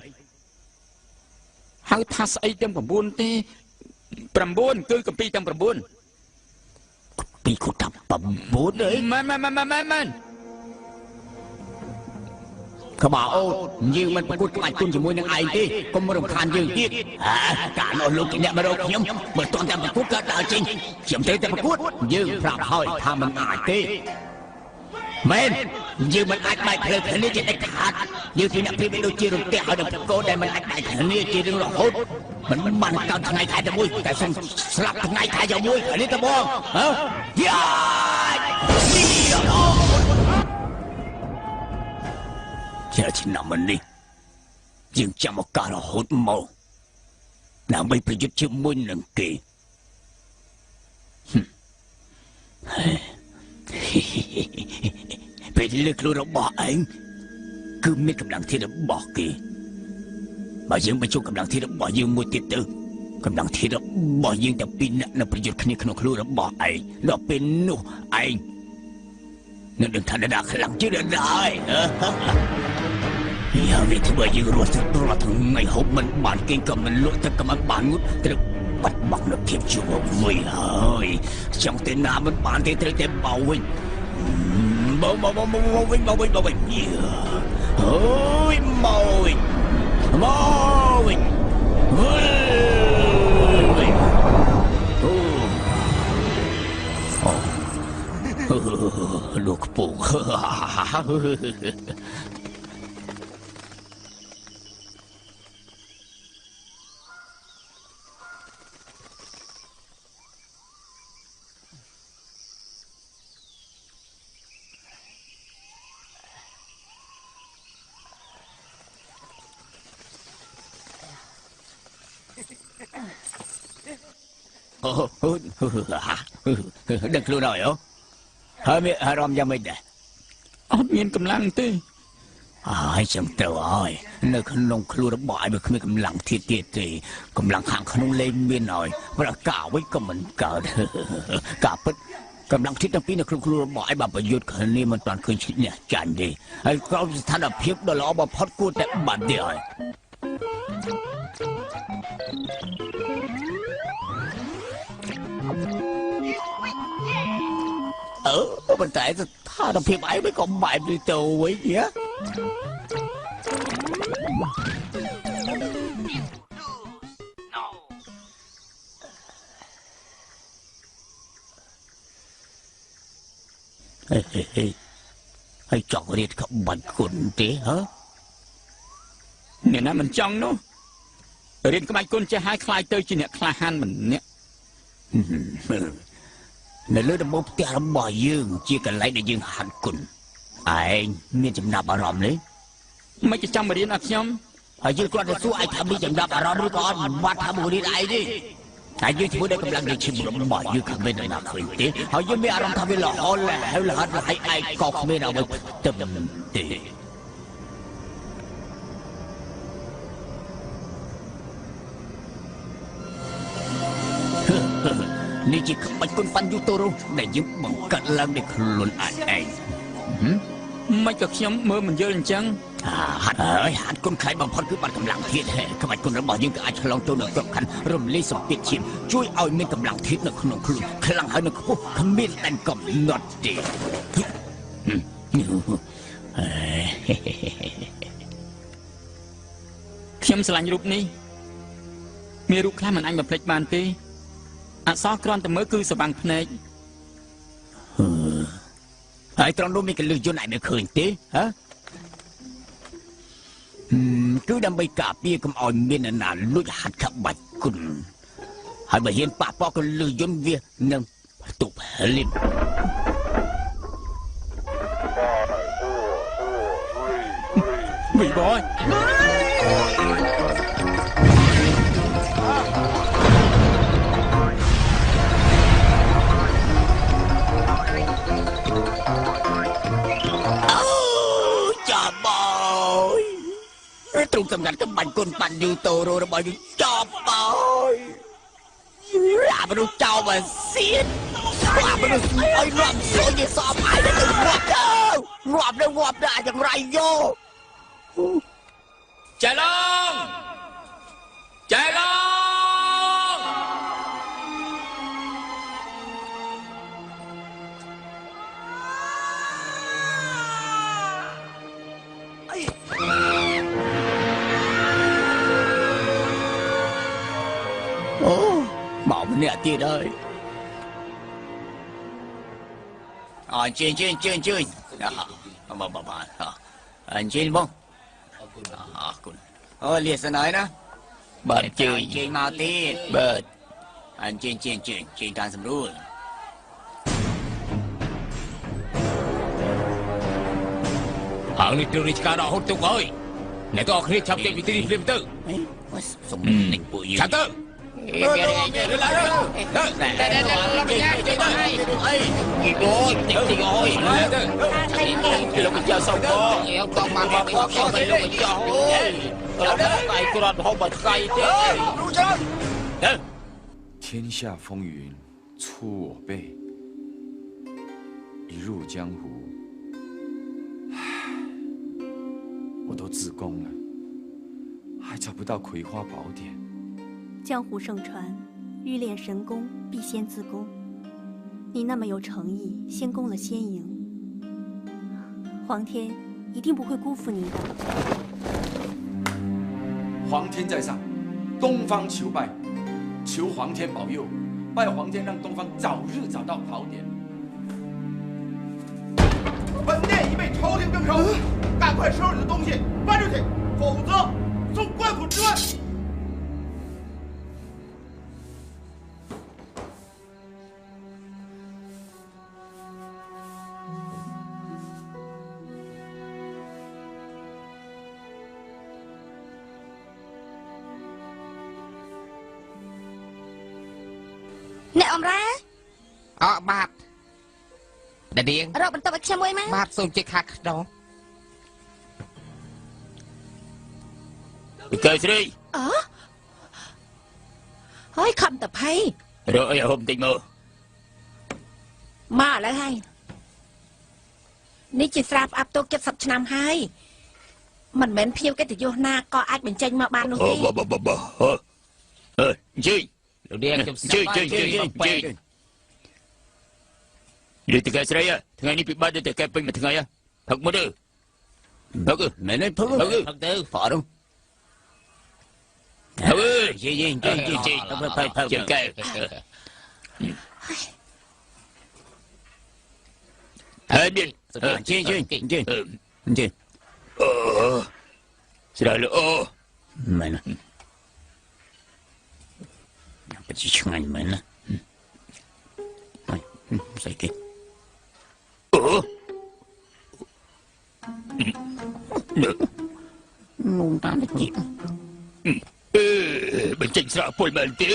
ហៅថាស្អីទាំង9ទេ9គឺកម្ពីទាំង9 ពីគាត់ថា9អី មែន ក្បាលអូយើងមិនប្រកួតក្បាច់គុណជាមួយនឹងឯងទេកុំរំខានយើងទៀតការនោះលោកអ្នកមករកខ្ញុំបើតន់តែប្រកួតក៏ដើរចេញខ្ញុំត្រូវតែប្រកួតយើងប្រាប់ហើយថាមិនអាចទេមែនយើងមិនអាចបែកផ្លូវគ្នាជាដាច់ខាតយើងជាអ្នកព្រៀបដូចជារន្ទះឲ្យនឹងកោដែលមិនអាចបែកគ្នាជារឿងរហូតមិនបានកើតថ្ងៃខែតែមួយតែសុំស្លាប់ថ្ងៃខែតែមួយនេះតបងយ៉ាជាឆ្នាំនេះយើងចាំឱកាសរហូតមកដើម្បីប្រយុទ្ធជាមួយនឹងគេពេលលើកខ្លួនរបស់ឯងគឺមានកម្លាំងធាតុរបស់គេបើយើងបញ្ចូលកម្លាំងធាតុរបស់យើងមួយទៀតទៅកម្លាំងធាតុរបស់យើងតែពីរនាក់នៅប្រយុទ្ធគ្នាក្នុងខ្លួនរបស់ឯងដល់ពេលនោះឯងនឹងដឹងថាអ្នកខ្លាំងជាងអ្នកដែរយ៉ាងនេះធ្វើយើងរស់ថ្ងៃហូបមិនបានគេក៏មិនលក់ទឹកក៏មិនបានងូតត្រូវបាត់បង់នូវភាពជាវិញហើយចង់ទៅណាមិនបានទេត្រូវតែបោវិញមកវិញអូយមកវិញลูกปู่ដឹកខ្លួនហើយហើយមានអារម្មណ៍យ៉ាងម៉េចដែរអត់មានកម្លាំងទេហើយចាំទៅហើយនៅក្នុងខ្លួនរបស់ឯងវាគ្មានកម្លាំងធាតុទៀតទេកម្លាំងខាងក្នុងលែងមានហើយប្រកាសវិញក៏មិនកើតការពិតកម្លាំងធាតុទាំងពីរនៅក្នុងខ្លួនរបស់ឯងបើប្រយុទ្ធគ្នាមិនទាន់ឃើញឈ្នះចាញ់ទេហើយក្រោមស្ថានភាពដ៏ល្អបំផុតគួរតែបានទេហើយប៉ុន្តែស្ថានភាពឯងមិនក៏បែបនេះទៅវិញហ៎ហើយចង់រៀនក្បាច់គុណទេហ៎អ្នកណាមិនចង់នោះរៀនក្បាច់គុណចេះហើយខ្លាយទៅជាអ្នកក្លាហានម្នាក់នៅលើដំបូលផ្ទះរបស់យើងជាកន្លែងដែលយើងហាត់គុណឯងមានចំណាប់អារម្មណ៍ទេមិនចាំមករៀនអត់ខ្ញុំហើយយើងគាត់ទៅសួរឯងថាមានចំណាប់អារម្មណ៍ឬក៏អត់បាត់ថាមករៀនឯងទេតែយើងជាមួយនឹងកម្លាំងនៃជីវិតរបស់យើងគ្មានណាឃើញទេហើយយើងមានអារម្មណ៍ថាវាល្អហើយលហិតលហៃឯងក៏គ្មានអ្វីទៅទេនេះជាក្បាច់គុណបញ្ញូតូរ៉ូដែលយើងបង្កើតឡើងដោយខ្លួនឯងមិនក៏ខ្ញុំមើលមិនយល់អញ្ចឹងហាត់គុណខ្លាំងបំផុតគឺបាត់កម្លាំងធាតុក្បាច់គុណរបស់យើងក៏អាចឆ្លងទៅដល់គ្រប់ខណ្ឌរំលាយសម្ពាធជាតិជួយឲ្យមានកម្លាំងធាតុនៅក្នុងខ្លួនខ្លាំងហើយនៅខ្ពស់គ្មានដែនកំណត់ទេខ្ញុំឆ្លាញ់រូបនេះមានរូបខ្លះមិនអាចបំភ្លេចបានទេអក្សរគ្រាន់តែមើលគឺស្វាំងភ្នែកហើយត្រង់នោះមានកលឹះយន្តឯងនៅឃើញទេហ៎ គឺដើម្បីការពារកុំឲ្យមានអ្នកណាលួចហាត់ក្បាច់គុណហើយបើហ៊ានប៉ះពាល់ក៏លឺយន្តវានឹងទប់លិនមីបងទ្រង់សម្ងាត់ក្បាច់គុណបាញ់យូតូររបស់យើងចប់ហើយអាមនុស្សចោលបើសៀនអាមនុស្សឲ្យរាប់សួយគេសອບហើយទៅងាប់ទៅងាប់ទៅយ៉ាងไรយកចែឡងមកម្នាក់ទៀតហើយអញ្ជើញមកអញ្ជើញបងអរគុណអូលាសិនហើយណាបាទអញ្ជើញមកទៀតបាទអញ្ជើញតាមសម្រួលហើយនេះត្រូវរីកការរហូតទុកហើយអ្នកទាំងអស់គ្នាចាប់ចេញពីទីនេះភ្លាមទៅសុំនឹងពួកយើងចាប់ទៅ天下风云出我辈，一入江湖，我都自宫了，还找不到葵花宝典。江湖盛传，欲练神功，必先自宫。你那么有诚意，先攻了先赢。皇天一定不会辜负你的。皇天在上，东方求拜，求皇天保佑，拜皇天让东方早日找到宝典。本殿已被朝廷征收，赶快收拾你的东西搬出去，否则送官府之外。អ្នកអំរ៉ាបាទដាឌៀងរកបន្ទប់ឲ្យខ្ញុំមួយមកបាទសូមជិះខាខ្ដោកែស្រីហើយខំតភ័យរកអីហុំតិចមើលមកឥឡូវហើយនេះជាស្រាផ្អាប់ទុក70ឆ្នាំហើយមិនមែនភៀវកិត្តិយសណាក៏អាចបញ្ចេញមកបាននោះទេជឿលោកនាងខ្ញុំជឿនិយាយទៅកែស្រីថ្ងៃនេះពិបាកទៅកែពេញមួយថ្ងៃផឹកមកទៅផឹកមែនទេផឹកទៅផអត់ហើយជិះទៅកែហើយមានជិះស្រាលអូមែនណាជាឆ្ងាញ់មែនណាស្អីគេនំតាមជីបញ្ចេញស្រក់ពុលមែនទេ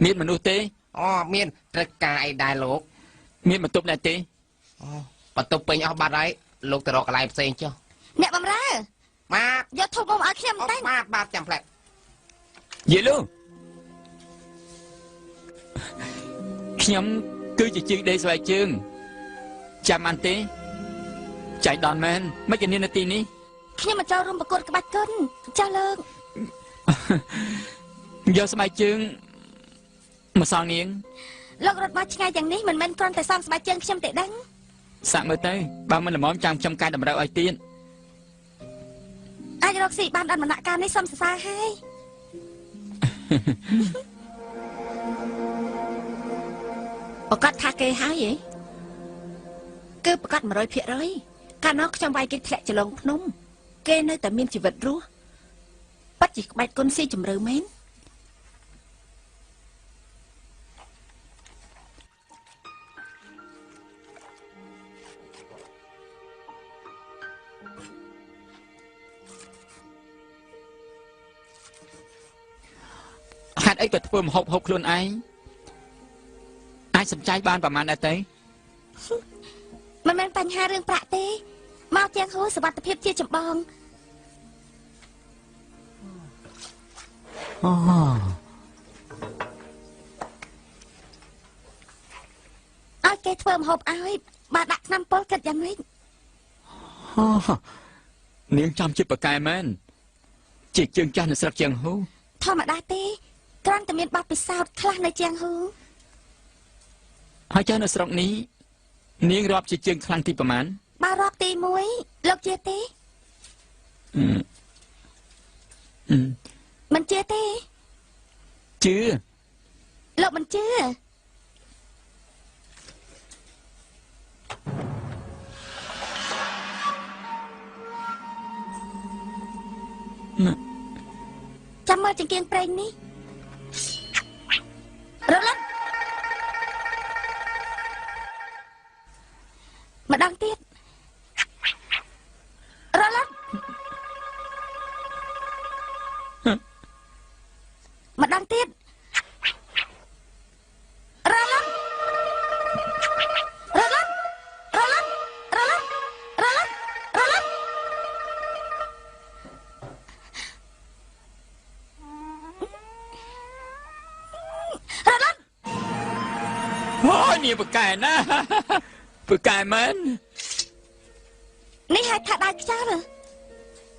មានមនុស្សទេមានត្រូវការអីដែរលោកមានបន្ទប់ណាទេបន្ទប់ពេញអស់បាត់ហើយលោកទៅរកកន្លែងផ្សេងចុះអ្នកបំរើ Mà giờ thôi bông ở kia một tay. Ba chẳng phải. Vậy luôn. Nhóm cứ chỉ chương đây xoay chương. Chạm ăn tí. Chạy đòn men. Mấy cái niên tí ní. Nhưng mà cho rung bà cột cái bạch cân. Cho lương. Giờ xoay chương. Mà sao niên. Lúc rốt bó ngay chẳng ní mình men con tại sao xoay chương khi tệ đắng. Sạc mới tới. Ba mình là món trong cái đầm rau ai tiên. Ai rốt xị ban đàn mà nạ ca ní xâm xa hay. ប្រកាសថាគេហើយហ៎គឺប្រកាស 100% កាលនោះខ្ញុំវាយគេធ្លាក់ចលងភ្នំគេនៅតែមានជីវិតរស់ប៉ាត់ជាក្បាច់គុណស៊ីជំរឿមែនហេតុអីក៏ធ្វើម្ហូបហូបខ្លួនឯងអាចសំចៃបានប្រហែលដែរទេមិនមែនបញ្ហារឿងប្រាក់ទេមកទាំងហូរសុវត្ថិភាពជាចម្បងឲ្យគេធ្វើម្ហូបឲ្យបើដាក់ថ្នាំពុលគិតយ៉ាងម៉េចនាងចាំជិះបកែមែនជាជើងចាស់នៅស្រុកជាងហូធម្មតាទេគ្រាន់តែមានបទពិសោធន៍ខ្លះនៅជាងហូហើយចាស់នៅស្រុកនេះនាងរាប់ជាជើងខ្លាំងទីប្រមាណបើរាប់ទី1លោកជឿទេមិនជឿទេជឿលោកមិនជឿចាំមើលចង្កៀងប្រេងនេះរលត់ម្ដងទៀករលត់ម្ដងទៀតរលត់រលត់រលត់រលត់រលត់រលត់អូនេះបកែណាបកែមែននេះហៅថាដៃខ្យល់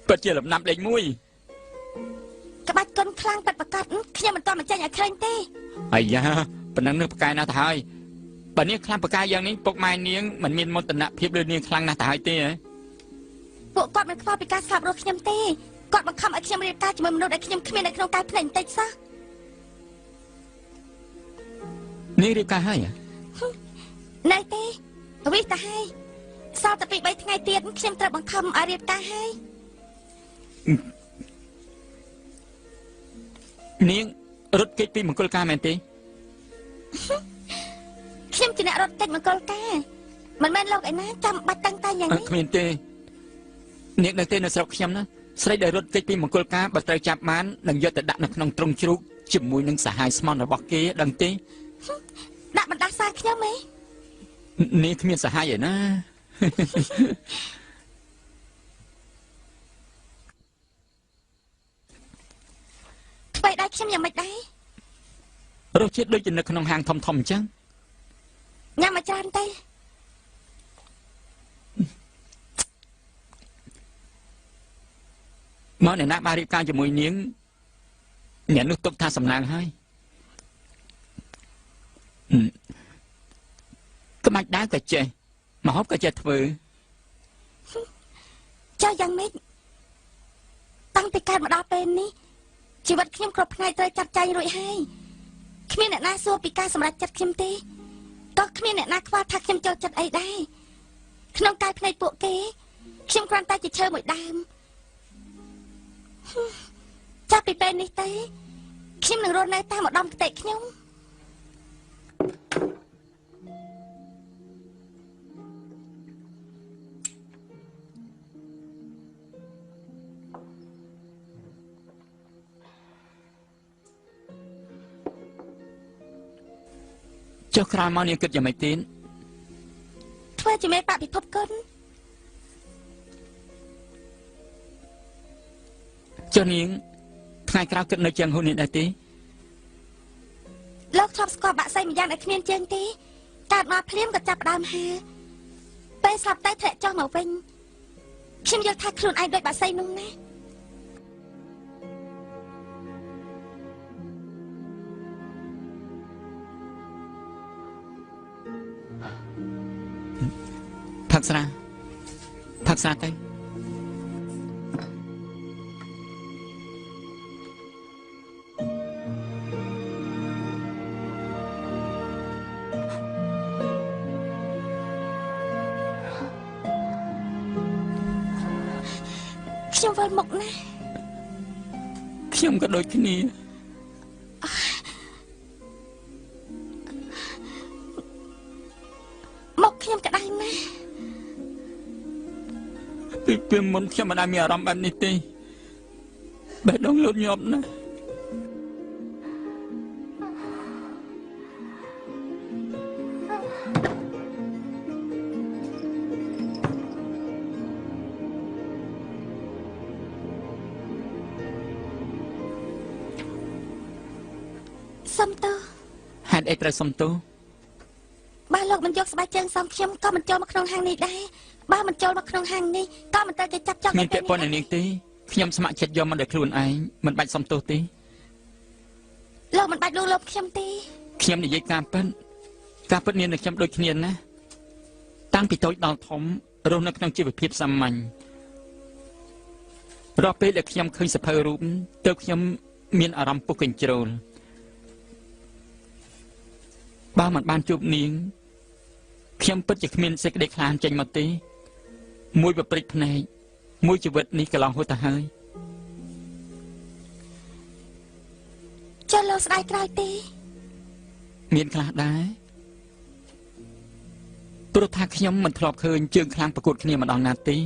ពិតជាលំដាប់លេខ1ក្បាច់កុនខ្លាំងពិតប្រកបខ្ញុំមិនតមកចាញ់ឲ្យឃើញទេអាយ៉ាប៉ុណ្ណឹងនឹងបកែណាស់ទៅហើយបើនាងខ្លាំងបកែយ៉ាងនេះពុកម៉ែនាងមិនមានមន្តនភាពលើនាងខ្លាំងណាស់ទៅហើយទេពួកគាត់មិនខ្វល់ពីការស្លាប់រស់ខ្ញុំទេគាត់បង្ខំឲ្យខ្ញុំរៀបការជាមួយមនុស្សដែលខ្ញុំគ្មាននៅក្នុងកាយភ្នែកបន្តិចសោះនាងរៀបការហើយនៅទេវិសទៅហើយសល់តែពី3ថ្ងៃទៀតខ្ញុំត្រូវបង្ខំឲ្យរៀបការហើយនាងរត់គេចពីមង្គលការមែនទេខ្ញុំជាអ្នករត់គេចមង្គលការមិនមែនលោកឯណាចាំបាច់តាំងតែយ៉ាងនេះគ្មានទេនាងនៅទេនៅស្រុកខ្ញុំណាស្រីដែលរត់គេចពីមង្គលការបើត្រូវចាប់បាននឹងយកទៅដាក់នៅក្នុងទ្រុងជ្រូកជាមួយនឹងសហាយស្មន់របស់គេដឹងទេដាក់បណ្ដាសាខ្ញុំហ៎នាងគ្មានសហាយឯណាធ្វើឲ្យខ្ញុំយ៉ាងម៉េចដែររសជាតិដូចជានៅក្នុងហាងធំអញ្ចឹងញ៉ាំមកច្រើនទេមកអ្នកណាបានរៀបការជាមួយនាងអ្នកនោះទុកថាសំណាងហើយក្បាច់ដើរក៏ចេះមកហូបក៏ចេះធ្វើចាយ៉ាងម៉េចតាំងពីកើតមកដល់ពេលនេះជីវិតខ្ញុំគ្រប់ថ្ងៃត្រូវចាត់ចែងរួចហើយគ្មានអ្នកណាសួរពីការសម្រេចចិត្តខ្ញុំទេក៏គ្មានអ្នកណាខ្វល់ថាខ្ញុំចូលចិត្តអីដែរក្នុងកាយភ្នែកពួកគេខ្ញុំគ្រាន់តែជាឈើមួយដើមចាប់ពីពេលនេះទៅខ្ញុំនឹងរស់នៅតាមឧត្តមគតិខ្ញុំចុះក្រោយមកនាងគិតយ៉ាងម៉េចទៀតធ្វើជាមេបកពិភពគុណ ចុះនាងថ្ងៃក្រោយគិតនៅជាងហ៊ុននេះដែរទេលោកធ្លាប់ស្គាល់បាក់សៃម្យ៉ាងដែលគ្មានជើងទេកើតមកភ្លាមក៏ចាប់ដើមហើពេលស្លាប់ទៅធ្លាក់ចុះមកវិញខ្ញុំយល់ថាខ្លួនឯងដូចបាក់សៃនោះណាផឹកស្រាទៅខ្ញុំវិលមុខណាខ្ញុំក៏ដូចគ្នាមុខខ្ញុំក្តៅណាស់ពីពេលមុនខ្ញុំមិនដែលមានអារម្មណ៍បែបនេះទេបេះដូងលូតញាប់ណាស់សុំទោសហ េតុអីត្រូវសុំទោសបើលោកមិនយកស្បែកជើងសមខ្ញុំក៏មិនចូលមកក្នុងហាងនេះដែរបើមិនចូលមកក្នុងហាងនេះក៏មិនត្រូវគេចាប់ចោលមានពាក់ព័ន្ធនឹងនាងទេខ្ញុំស្ម័គ្រចិត្តយកមកដោយខ្លួនឯងមិនបាច់សុំទោសទេលោកមិនបាច់លួងលោមខ្ញុំទេខ្ញុំនិយាយការពិតនាងនិងខ្ញុំដូចគ្នាណាតាំងពីតូចដល់ធំរស់នៅក្នុងជីវភាពសាមញ្ញរាល់ពេលដែលខ្ញុំឃើញសភៅរូបទើបខ្ញុំមានអារម្មណ៍ពុះកញ្ជ្រោលបើមិនបានជួបនាងខ្ញុំពិតជាគ្មានសេចក្តីក្លាហានចេញមកទេមួយប្រព្រឹត្តភ្នែកមួយជីវិតនេះកន្លងហួសទៅហើយចុះលោកស្ដាយក្រោយទេមានខ្លះដែរព្រោះថាខ្ញុំមិនធ្លាប់ឃើញជើងខ្លាំងប្រកួតគ្នាម្ដងណាទេ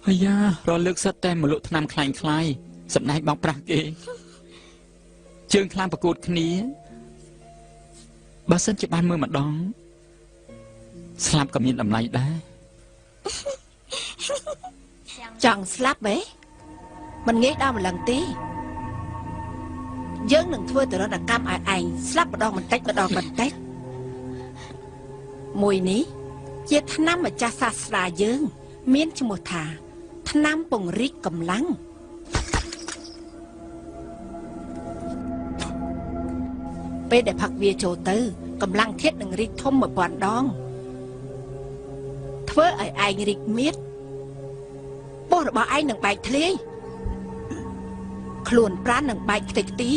អាយ៉ារលើកសិតតែមលុកឆ្នាំខ្លាយសម្ដែងបោកប្រាស់គេជើងខ្លាំងប្រកួតគ្នាបើសិនជាបានមើលម្ដងស្លាប់ក៏មានតម្លៃដែរចង់ស្លាប់ហ៎មិនងាយដល់ម្លឹងទេយើងនឹងធ្វើទរណកម្មឲ្យឯងស្លាប់ម្ដងបន្តិចមួយនេះជាថ្នាំម្ចាស់សាស្ត្រាយើងមានឈ្មោះថាថ្នាំពង្រីកកម្លាំងពេលដែលផឹកវាចូលទៅកម្លាំងធាតុនឹងរីកធំ 1000 ដងធ្វើឲ្យឯងរីកមៀតពោះរបស់ឯងនឹងបែកធ្លាយខ្លួនប្រាណនឹងបែកខ្ទេចខ្ទី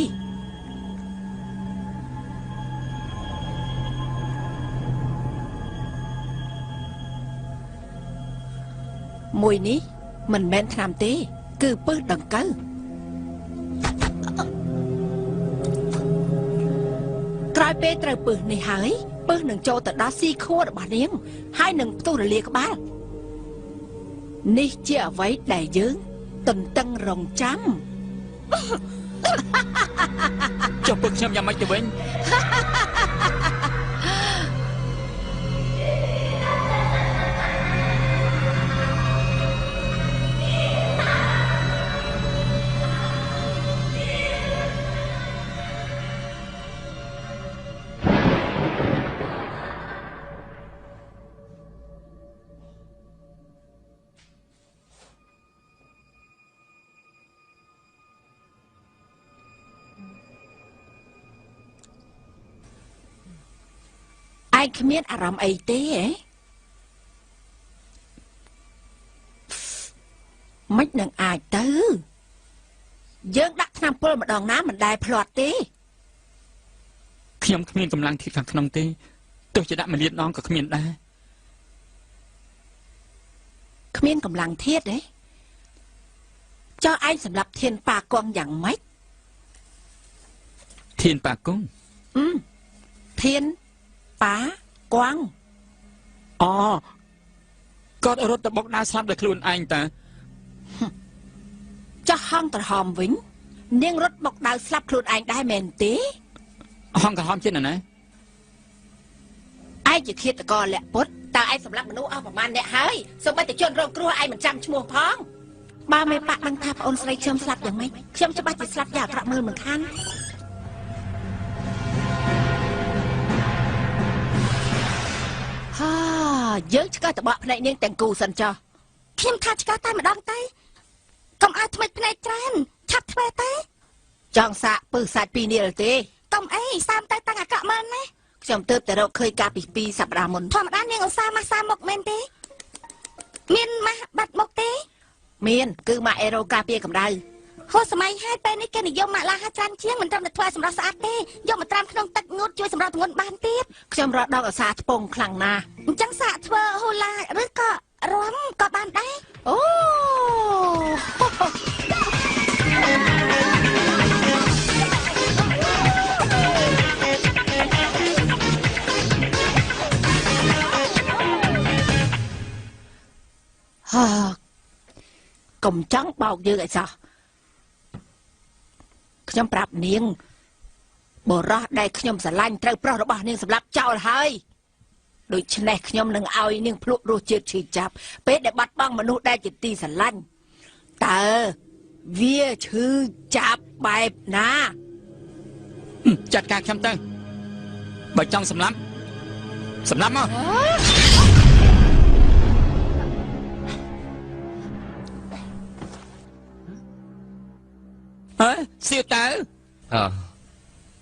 មួយនេះមិនមែនថ្នាំទេគឺពឹសដង្កូវក្រោយពេលត្រូវពឹសនេះហើយពឹសនឹងចូលទៅដល់ស៊ីខួររបស់នាងហើយនឹងផ្ទុះរលាកក្បាលនេះជាអ្វីដែលយើងទន្ទឹងរង់ចាំចុះពឹសខ្ញុំយ៉ាងម៉េចទៅវិញឯងគ្មានអារម្មណ៍អីទេហ៎មិននឹងអាចទៅយើងដាក់ថ្នាំពុលម្ដងណាមិនដែលភ្លាត់ទេខ្ញុំគ្មានកម្លាំងធាតុខាងក្នុងទេទោះជាដាក់1លានដងក៏គ្មានដែរគ្មានកម្លាំងធាតុទេចុះឯងសម្រាប់ធានប៉ាកងយ៉ាងម៉េចធានប៉ាកងធានប៉ាកងអូគាត់រត់ទៅបុកដើរស្លាប់ដោយខ្លួនឯងតាចាស់ហងក្រហមវិញនាងរត់បុកដើរស្លាប់ខ្លួនឯងដែរមែនទេហងក្រហមជាណាឯងជាឃាតករលាក់ពុតតើឯងសម្លាប់មនុស្សអស់ប្រមាណអ្នកហើយសូម្បីតែជនរងគ្រោះឯងមិនចាំឈ្មោះផង ba mấy bạn đang tháp ôn sấy châm slapอย่างmấy châm cho ba chỉ slap giả cả mưa một khăn ha dớt cho các bạn này nhưng tèn cù sân choខ្ញុំថាឆ្កែតែម្ដងទៅកុំឲ្យថ្មិចភ្នែកច្រើនឆាប់ធ្វើទៅ ចង់សាកពឹសសាច់2 នាទីទេ កុំអីសាមទៅតាំងអាក្រក់មែនណា ខ្ញុំទើបតែរកឃើញកាលពី2 សប្តាហ៍មុន ធម្មតានាងឧស្សាហ៍ម៉ាស់សាមុខមែនទេមានម៉ាស់បាត់មុខទេ មានគឺម៉ាក់អេរ៉ូការពារកម្ដៅ ហូរសម័យហើយពេលនេះគេនិយមម៉ាក់ឡាហាច្រើនជាងមិនត្រឹមតែធ្វើសម្រាប់ស្អាតទេយកមកត្រាំក្នុងទឹកងូតជួយសម្រាប់ធ្ងន់បានទៀត ខ្ញុំរកដងឧស្សាហ៍ឆ្ពងខ្លាំងណាស់ អញ្ចឹងសាកធ្វើហូឡាឬក៏រំក៏បានដែរ អូ កុំចង់បោកយើងអីសោះខ្ញុំប្រាប់នាងបរោះដែលខ្ញុំស្រឡាញ់ត្រូវប្រុសរបស់នាងសម្លាប់ចោលហើយដូច្នេះខ្ញុំនឹងឲ្យនាងភ្លក់រសជាតិឈឺចាប់ពេលដែលបាត់បង់មនុស្សដែលជាទីស្រឡាញ់តើវាឈឺចាប់បែបណាចាត់ការខ្ញុំទៅបើចង់សម្លាប់មក សៀវតើ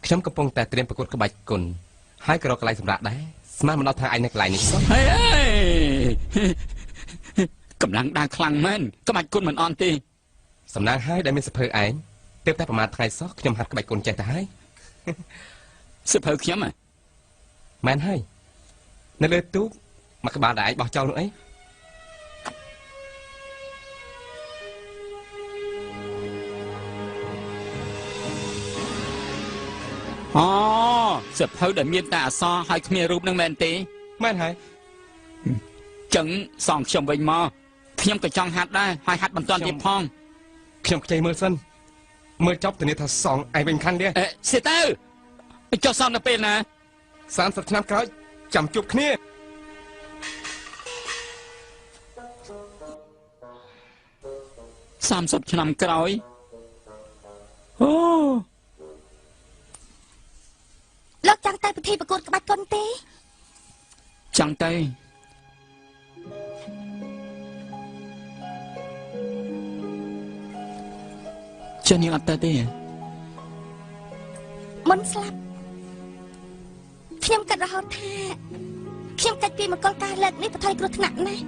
ខ្ញុំកំពុងតែត្រៀមប្រកួតក្បាច់គុណហើយក៏រកកន្លែងសម្រាប់ដែរស្មានមិនដល់ថាឯងនៅកន្លែងនេះសោះ កម្លាំងដើរខ្លាំងមែនក្បាច់គុណមិនអន់ទេ សំណាងហើយដែលមានសភើឯងទើបតែប្រហែលថ្ងៃសោះខ្ញុំហាត់ក្បាច់គុណចេះទៅហើយ សភើខ្ញុំហ៎ មែនហើយនៅលើទូកមកក្បាលដែលឯងបោះចោលនោះអី អូសភៅដែលមានតែអក្សរហើយគ្មានរូបនឹងមែនទេ មែនហើយ ចឹងសងខ្ញុំវិញមកខ្ញុំក៏ចង់ហាត់ដែរហើយហាត់បន្តទៀតផង ខ្ញុំខ្ចីមើលសិនមើលចប់ធានាថាសងឯងវិញខាងទៀត សៀវតើចុះសងទៅពេលណា 30 ឆ្នាំក្រោយចាំជួបគ្នា 30 ឆ្នាំក្រោយអូ លោកចង់ទៅពិធីប្រកួតក្បាច់គុណទេ ចង់ទៅចានាងអត់ទៅទេ មុនស្លាប់ខ្ញុំគិតរហូតថាខ្ញុំកិច្ចពីមង្គលការលើកនេះប្រថុយគ្រោះថ្នាក់ណាស់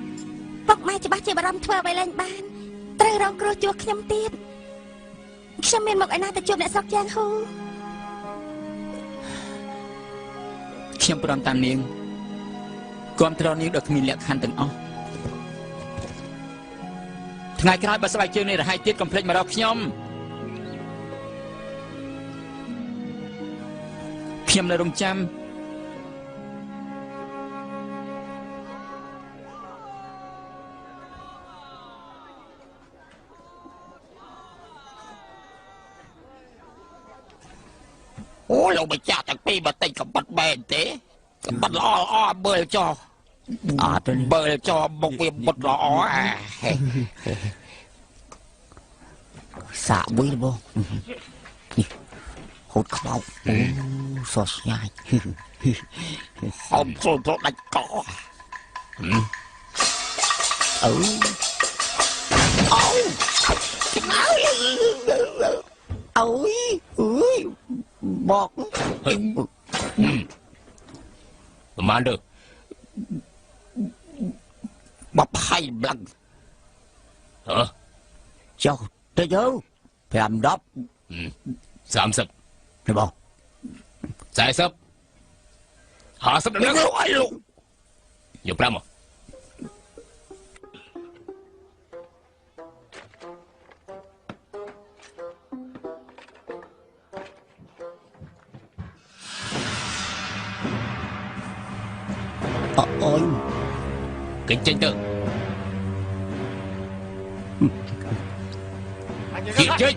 ពុកម៉ែច្បាស់ជាបារម្ភធ្វើអ្វីឡើងបានត្រូវរងគ្រោះជួបខ្ញុំទៀតខ្ញុំមានមកឯណាទៅជួបអ្នកស្រុកយ៉ាងហូ ខ្ញុំព្រមតាមនាងគាំទ្រនាងដោយគ្មានលក្ខខណ្ឌទាំងអស់ថ្ងៃក្រោយបើស្បែកជើងនេះរហ័យទៀតកុំភ្លេចមករកខ្ញុំនៅរងចាំ អូលោកម្ចាស់ទាំងពីរបើតិចកំបិតបែនទេកំបិតល្អបើចោអត់បើចោមកវាបិទល្អសាក់មួយបងហូតខ្មោចសោះស្ញាយហំចូលប្រដាច់កអូអូអើយបកប្រហែលទៅ20ប្លឹងចុះទៅទៅ5 10 30ទេបង40 50ដល់នោះអីលោកយក5មកអូយគេចេញទៅគេចេញ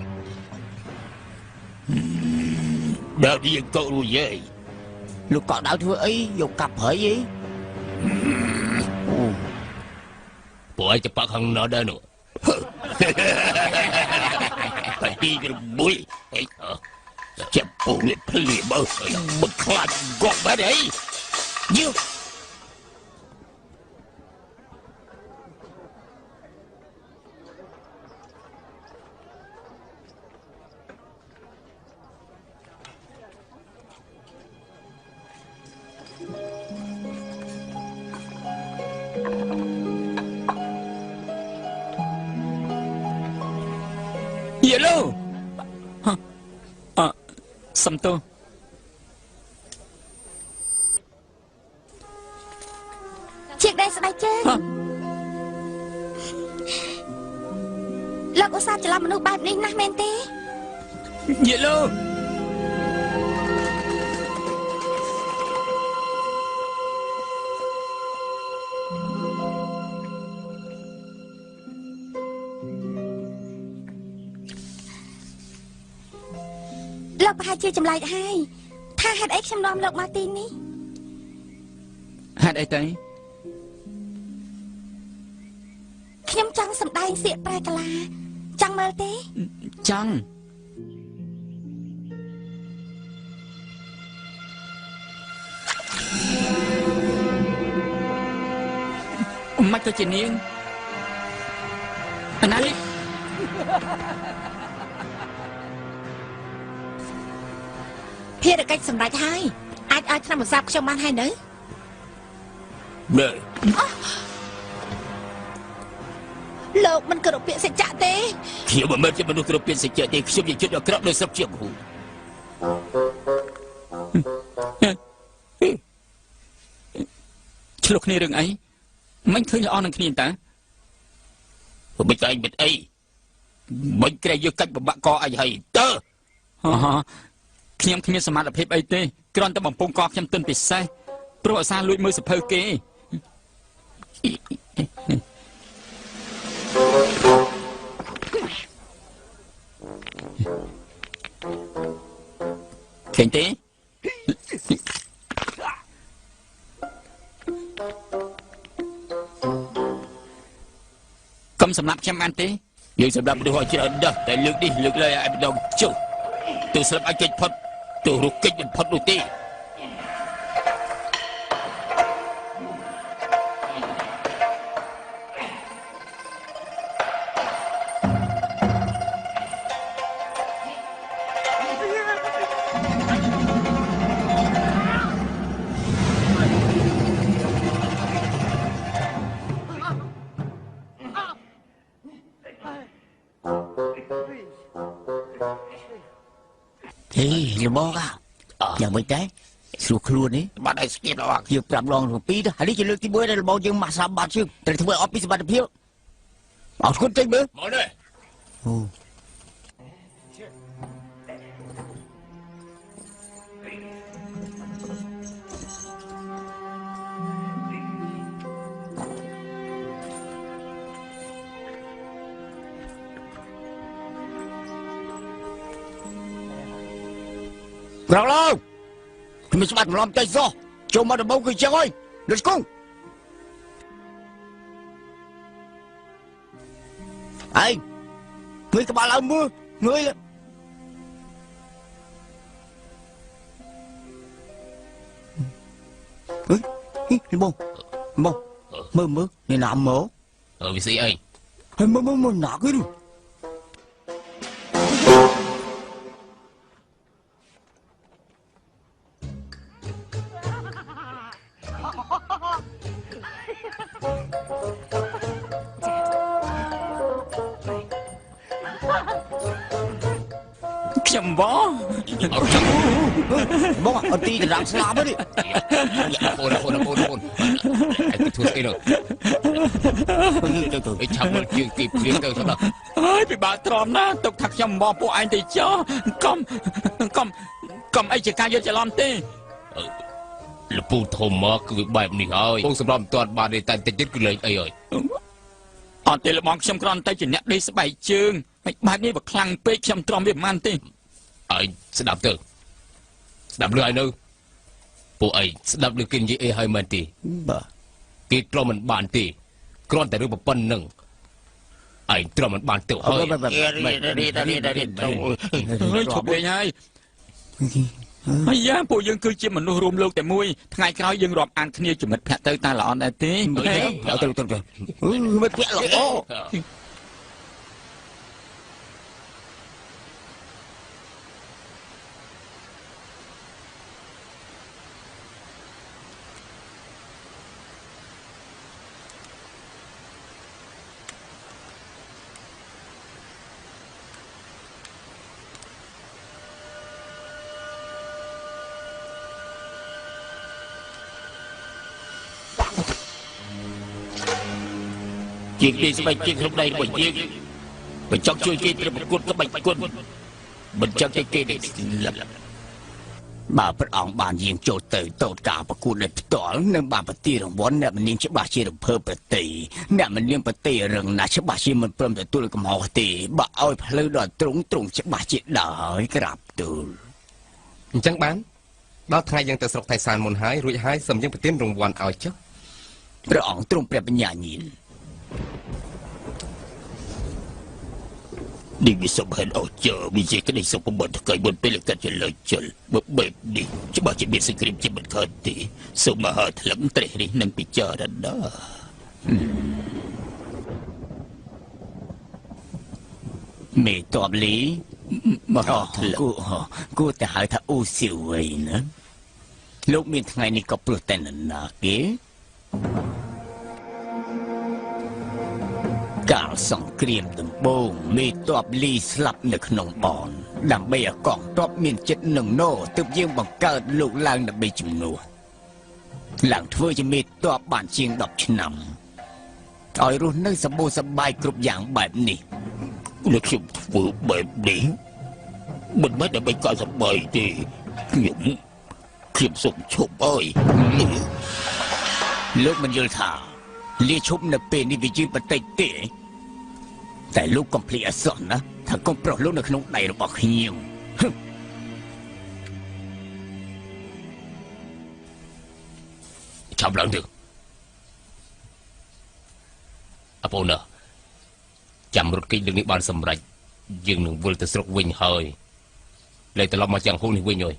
ដើរđi cậu rồi vậy lúc cậu đau thưa ấy dục cặp hỡi gì bộ ấy chụp bạc hơn nó đây nữa Phải đi với mũi chẹp bụng liệt phì bơ bực khăn gọt bé đấy nhiều gì luôn Sầm tô Chiếc đây sẽ bay chơi Lộc có sao cho làm một bài này nè men tê gì luôn Lộc hai chơi chầm lại hai tha hạt ấy chầm nom Lộc Martin đi hạt ấy tớiខ្ញុំចង់សម្ដែងសៀកប្រែកាឡាចង់មើលទេចង់មិនទៅជានាងអាណានេះភារកិច្ចសម្រេចហើយអាចឲ្យឆ្នាំម្សាប់ខ្ញុំបានហើយនៅមើលលោកមិនគោរពពាក្យសច្ចៈទេខ្ញុំមិនមែនជាមនុស្សគោរពពាក្យសច្ចៈទេខ្ញុំជាជនអាក្រក់ដោយស្រាប់ជាងហូឆ្លុះគ្នារឿងអីមិនឃើញល្អនឹងគ្នាតើមិនតែមិនអីមិនក្រែយកកាច់បំបាក់កអីហើយតើខ្ញុំគ្មានសមត្ថភាពអីទេគ្រាន់តែបំពង់កខ្ញុំទិនពិសេសព្រោះអាសាលួចមើលសភៅគេឃើញទេកុំសម្រាប់ខ្ញុំបានទេយើងសម្រាប់មនុស្សឲ្យច្រើនណាស់តែលើកនេះលើកឡើយឲ្យម្ដងចុះទៅស្លាប់ឲ្យកិច្ចផុតទៅរកកិច្ចមិនផុតនោះទេល្មងយ៉ាងមិនទេស្រួលខ្លួននេះបាត់ឲ្យស្គៀតអស់យើងប្រាប់ឡង2ទៅហើយនេះជាលើកទី1ដែលល្មងយើងមកសាប់បាត់ជើងត្រូវធ្វើអត់ពីសមត្ថភាពអរគុណតិចមើលមកនេះអូក្រោកឡើងខ្ញុំស្បាត់ម្លំតិចសោះចូលមកដំបូងគឺចឹងហើយលុចគង់អីងើយក្បាលឡើងមើលងើយបងមើលនេះណាមកវាស្អីអីហើយមើលណាគេនេះខ្ញុំបងអត់ទីដរាបស្លាប់ទេអូនអីទៅធ្វើស្អីនោះអីឆាប់មកជើងទីព្រៀងទៅស្ដាប់អើយពិបាកទ្រាំណាស់ទុកថាខ្ញុំបងពួកឯងទៅចោះកុំអីជាការយកច្រឡំទេលពូធំមកគឺវាបែបនេះហើយពងសម្រាប់មិនទាន់បានទេតែតិចទៀតគឺលេងអីហើយអត់ទេលបងខ្ញុំគ្រាន់តែជាអ្នកដេកស្បែកជើងមិនបែបនេះវាខ្លាំងពេកខ្ញុំទ្រាំវាមិនបានទេអើយស្ដាប់ទៅស្ដាប់លឺឲ្យនៅពួកអីស្ដាប់លឺគេនិយាយអីហើយមែនទេបាទគេទ្រាំមិនបានទេគ្រាន់តែរឿងប៉ុណ្្នឹង ឯងទ្រាំមិនបានទៅហើយឈប់លេងហើយអាយ៉ាពួកយើងគឺជាមនុស្សរួមលោកតែមួយថ្ងៃក្រោយយើងរាប់អានគ្នាជាមិត្តភក្តិទៅតែល្អដែរទេទៅមិត្តភក្តិល្អជាងទីស្បែកជាងក្នុងដៃរបស់យើងបញ្ចុកជួយគេត្រូវប្រកួតក្បាច់គុណបញ្ចុកគេទេបើព្រះអង្គបានយាងចូលទៅតូតការប្រកួតដោយផ្ទាល់នឹងបានប្រទានរង្វាន់អ្នកមនាងច្បាស់ជារំភើបប្រតិអ្នកមនាងប្រតិរឹងណាស់ច្បាស់ជាមិនព្រមទទួលកំហុសទេបើឲ្យផ្លូវដល់ទ្រង់ច្បាស់ជាដល់ហើយក្រាបទូលអញ្ចឹងបានដល់ថ្ងៃយើងទៅស្រុកថៃសានមុនហើយរួចហើយសូមយើងប្រទានរង្វាន់ឲ្យចុះព្រះអង្គទ្រង់ព្រះបញ្ញាញាណនេះវាសុបហេតុអស្ចារ្យវាជាក្តីសុខបំតកៃបុនពេលកាត់ជាលើជលបើបែបនេះច្បាស់ជាមានសង្គ្រាមជាមិនកើតទេសូមមហាថ្លឹងត្រេះនេះនឹងពិចារណាមេតបលីមហាថ្លឹងគួរតែហៅថាអូសៀវវិញណាលោកមានថ្ងៃនេះក៏ព្រោះតែនរណាគេកាលសង្គ្រាមដំបូងមេតបលីស្លាប់នៅក្នុងបនដើម្បីឲ្យកងទ័ពមានចិត្តនឹងណូទើបយើងបង្កើតលោកឡើងដើម្បីជំនួសឡើងធ្វើជាមេតបបានជាង10ឆ្នាំឲ្យរស់នៅសម្បូរសប្បាយគ្រប់យ៉ាងបែបនេះលោកខ្ញុំធ្វើបែបនេះមិនមែនដើម្បីកសបាយទេខ្ញុំសូមឈប់អើយលោកមិនយល់ថាលាឈប់នៅពេលនេះវាយឺតបន្តិចទេតែលោកកុំភ្លេចអសោះណាថាកូនប្រុសលោកនៅក្នុងដៃរបស់ខ្ញុំចាប់ឡើងទៅអពូនចាំរត់គេលើកនេះបានសម្រេចយើងនឹងវិលទៅស្រុកវិញហើយលែងត្រឡប់មកចាំងហូនេះវិញហើយ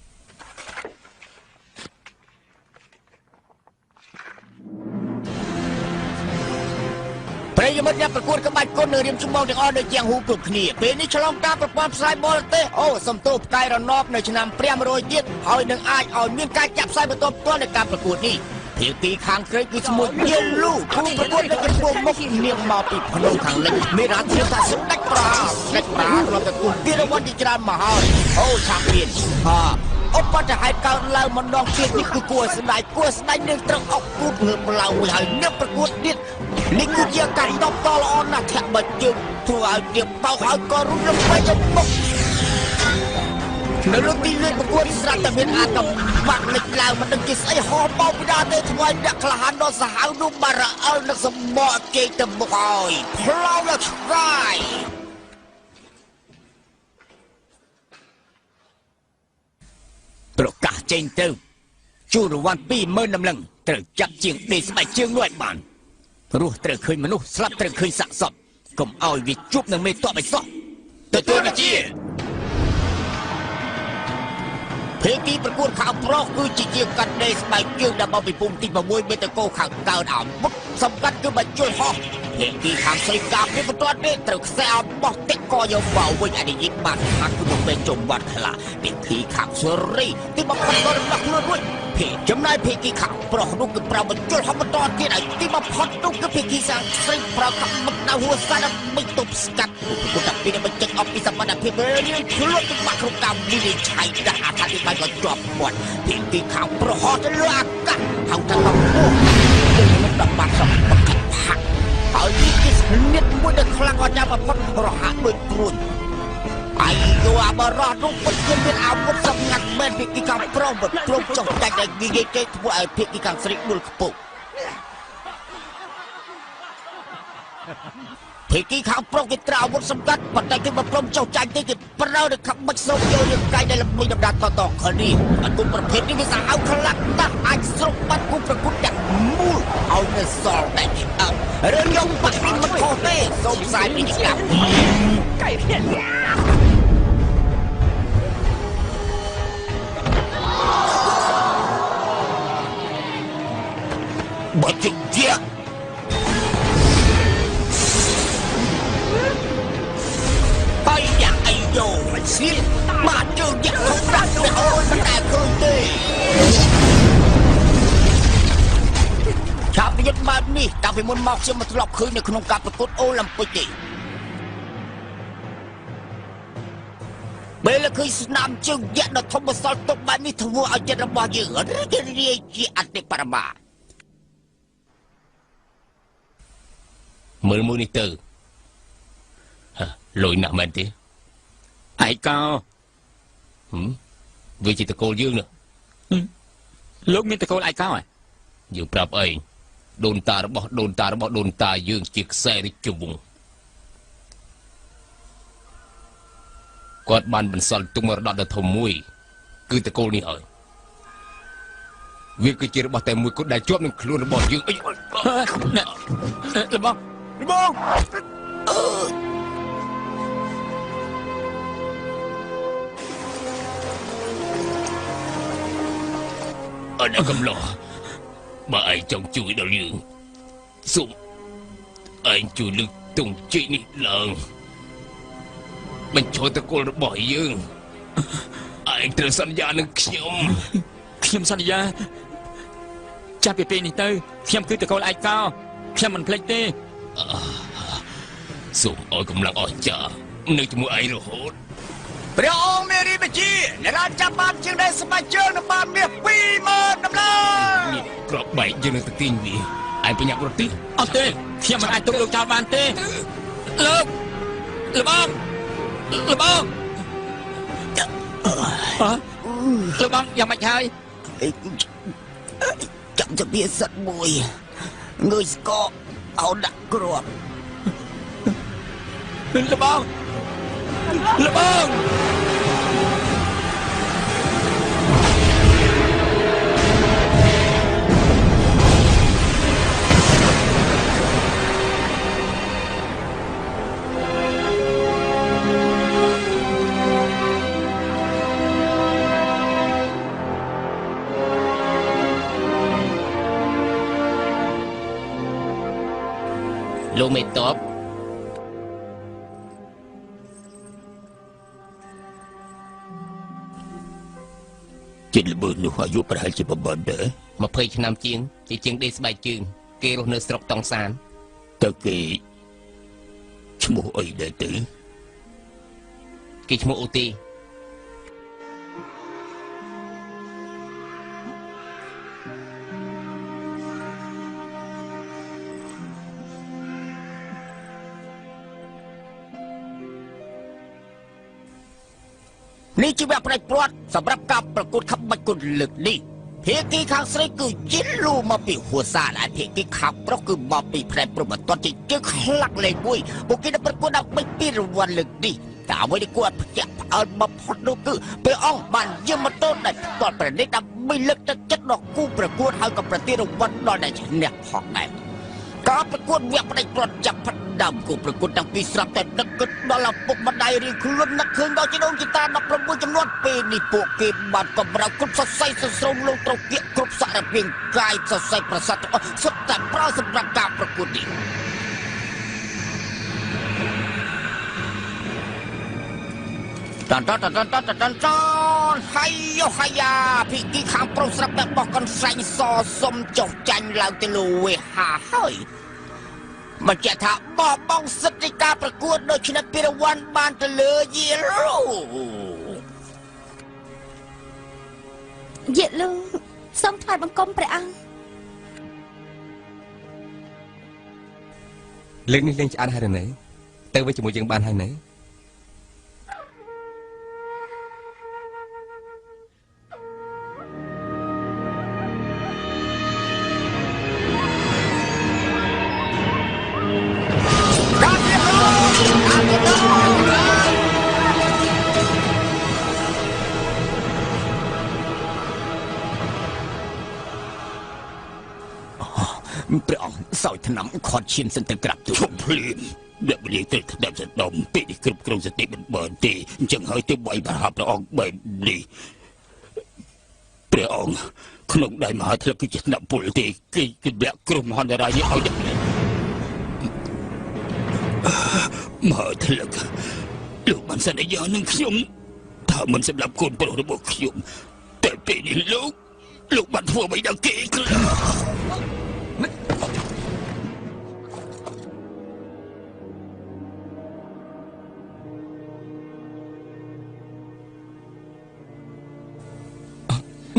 ប្រិយមិត្តអ្នកប្រកួតក្បាច់គុណនៅរៀមច្បងទាំងអស់នៅជាងហ៊ូគ្រប់គ្នាពេលនេះឆ្លងតាមប្រព័ន្ធផ្សាយបរទេសអូសំទោសផ្កាយរណបនៅឆ្នាំ500ទៀតហើយនឹងអាចឲ្យមានការចាក់ផ្សាយបន្តផ្ទាល់នៃការប្រកួតនេះភាគីខាងក្រេកគឺឈ្មោះយេលូគូប្រកួតនៅចំពោះមុខនាងមកពីភ្នំខាងលិចមានរាជាថាស្ដេចប្រារត់ទៅគូទីរវត្តជាច្រើនមកហើយអូឆាំពៀនឧបតហេតុកើតឡើងម្ដងទៀតនេះគឺគួរស្ដាយនឹងត្រូវអុកគូតងើបឡើងមួយហើយអ្នកប្រកួតទៀតនេះគឺជាការតបតល្អណាស់ធាក់បាច់ជើងធ្វើឲ្យទៀតបោកហើយក៏រុំរំពេចទៅមុខនៅលើទីលានប្រកួតស្រាប់តែមានអាកំបាក់លេចឡើងមិនដឹងជាស្អីហោបោកពីដល់ទេថ្វាយអ្នកក្លាហានដល់សាហាវនោះបារអើនឹងសម្បកគេទៅមុខហើយផ្លោដល់ឆ្ងាយប្រកាសចេញទៅជួលរង្វាន់ 20000 ដំឡឹងត្រូវចាប់ជាងដេកស្បែកជើងនោះឲ្យបានរស់ត្រូវឃើញមនុស្សស្លាប់ត្រូវឃើញសាកសពកុំឲ្យវាជួបនឹងមេតបឲ្យសោះទទួលបញ្ជាភាគីប្រកួតខាងប្រុសគឺជាជាងកាត់ដេកស្បែកជើងដើម្បីពីភូមិទី6មេតកោខាងកើតអាមុខសំខាន់គឺបញ្ជួយហោះភាគីខាងស្រីកាប់នេះបន្ទាត់នេះត្រូវខ្សែអំបោះតិចក៏យកបោវិញអានេះបានហាក់គឺទៅពេលចំវត្តខ្លះភាគីខាងសេរីទីបំផុតក៏របស់ខ្លួនរួចចំណែកភាគីខាងប្រុសនោះគឺប្របញ្ជួយហោះបន្តទៀតហើយទីបំផុតនោះគឺភាគីខាងស្រីប្រកាសមកដៅហួរសាច់មិនទប់ស្កាត់គូតាពីនេះបញ្ចេញអស់ពីសមត្ថភាពរៀងខ្លួនទៅបាក់ក្នុងកម្មវិធីឆៃដាក់អធិប្បាយក៏ជាប់មាត់ភាគីខាងប្រុសហោះទៅលើអាកាសហៅថាកំពុះមិនដល់បាត់សំបកហាក់ហើយនេះគឺស្និតមួយដែលខ្លាំងអស្ចារ្យបំផុតរហ័សដូចព្រួយអាយុអាបរោះនោះពិតជាមានអាវុធសម្ងាត់មែនភាគីខាងប្រុសមិនព្រមចុះចាច់ឲ្យនិយាយចេះធ្វើឲ្យភាគីខាងស្រីដួលខ្ពស់ភាគីខាងប្រុសគេត្រូវអាវុធសម្ងាត់ប៉ុន្តែគេមិនព្រមចុះចាច់ទេគេប្រើទៅខាប់បាច់សូមយករឿងកាយដែលល្បីដំណាតតគ្នាអត់គុំប្រភេទនេះវាសាហាវខ្លាំងណាស់អាចស្រុកបាត់គុំប្រគុតដាក់មូលឲ្យនៅសល់តែរឿងយកបាក់នេះមិនខុសទេសូ ចូលផ្សាយពាណិជ្ជកម្មកែភៀនបើជិះជាហើយយ៉ាងអីយោមិនស្គាល់បាទជើងយ៉ាងខំប្រាក់ទៅអូនមិនដែលឃើញទេឆាប់យុទ្ធបែបនេះតាំងពីមុនមកខ្ញុំមិនធ្លាប់ឃើញនៅក្នុងការប្រកួតអូឡ িম্প ិកទេពេលឃើញស្នាមជើងយក្សដ៏ធំបន្សល់ទុកបែបនេះធ្វើឲ្យចិត្តរបស់យើងរីករាយជាអតិបរមាមើលមួយនេះទៅលុយណាស់មែនទេឯកោវាជាតកូលយើងនោះលោកមានតកូលឯកោហ៎យើងប្រាប់អីដូនតារបស់ដូនតារបស់ដូនតាយើងជាខ្សែរាជវង្សគាត់បានបន្សល់ទុកមរតកដ៏ធំមួយគឺតកូលនេះហើយវាគឺជារបស់តែមួយគត់ដែលជាប់នឹងខ្លួនរបស់យើងអីរបស់អត់កំឡោះបើឯងចង់ជួយដល់យើងសូមឯងជួយលើកទង់ជ័យនេះឡើងបញ្ឈរតកូលរបស់យើងឯងត្រូវសន្យានឹងខ្ញុំសន្យាចាប់ពីពេលនេះទៅខ្ញុំគឺតកូលឯកោខ្ញុំមិនភ្លេចទេសូមឲ្យកម្លាំងអស្ចារ្យនៅជាមួយឯងរហូតព្រះអង្គមេរីបជាអ្នករាជចាប់បានជាងដែលស្បែកជើងនៅបានមាស 20000 តម្លៃនេះក្របបែកយើងនឹងទៅទាញវាឯងបញ្ញាប់រត់ទីអត់ទេខ្ញុំមិនអាចទុកលោកចោលបានទេលោកបងយ៉ាងម៉េចហើយចាំទៅវាសិតមួយងើយស្កកអោដាក់គ្រាប់លបងលោកមេតបចិត្តល្មើនោះអាយុប្រហែលជាប្រហែលដែរ20ឆ្នាំជាងជាជាងដេកស្បែកជើងគេរស់នៅស្រុកតង់សានតើគេឈ្មោះអីដែរទៅគេឈ្មោះអូទីនេះជាវគ្គផ្នែកព្រាត់សម្រាប់ការប្រកួតក្បាច់គុនលើកនេះភាគីខាងស្រីគឺយិនលូមកពីហួសាហើយភាគីខាងប្រុសគឺមកពីផ្នែកព្រមត្តជាជើងខ្លាក់លេខ1ពួកគេនឹងប្រកួតដើម្បីពីរង្វាន់លើកនេះតែអ្វីដែលគួរឲ្យភ្ញាក់ផ្អើលបំផុតនោះគឺព្រះអង្គបានយាមម៉ូតូដែលទាត់ប្រណិតដើម្បីលើកទឹកចិត្តដល់គូប្រកួតហើយក៏ប្រទានរង្វាន់ដល់អ្នកឈ្នះផងដែរការប្រកួតវគ្គផ្នែកព្រាត់ចាប់ផ្ដើមគូប្រកួតទាំងពីរស្រាប់តែដឹកគិតដល់ឪពុកម្ដាយរៀងខ្លួននឹកឃើញដល់ជីដូនជីតា16ចំនួនពេលនេះពួកគេបានកម្រើគ្រប់សរសៃសស្រោមលោកត្រូវគៀកគ្រប់សារពាង្គកាយសរសៃប្រសាទទាំងអស់សុទ្ធតែប្រើសម្រាប់ការប្រកួតនេះតានហើយយោហាយ៉ាភិគីខាងប្រុសស្រាប់តែបោះកន្សែងសសុំចុះចាញ់ឡើងទៅលើវេហាហើយបញ្ជាក់ថាបោះបង់សិទ្ធិនៃការប្រកួតដូច្នេះពីរង្វាន់បានទៅលើយេឡូសូមថ្វាយបង្គំព្រះអង្គលើកនេះលេងឆ្អែតហើយណែទៅវិញជាមួយយើងបានហើយណែព្រះអង្គសោយថ្នាំខាត់ឈាមសិនទៅក្រាបទូលភ្លាម អ្នកវិលាទៅស្ដាប់សដំពេលនេះគ្រប់គ្រងសតិមិនបានទេអញ្ចឹងហើយទៅបីប្រហាប់ព្រះអង្គបែបនេះព្រះអង្គក្នុងដៃមហាធិលគឺជាស្នាក់ពលទេគេដាក់គ្រោះមហន្តរាយនេះឲ្យមហាធិលលោកបានសន្យានឹងខ្ញុំថាមិនសម្រាប់កូនប្រុសរបស់ខ្ញុំតែពេលនេះលោកបានធ្វើអ្វីដល់គេខ្លះ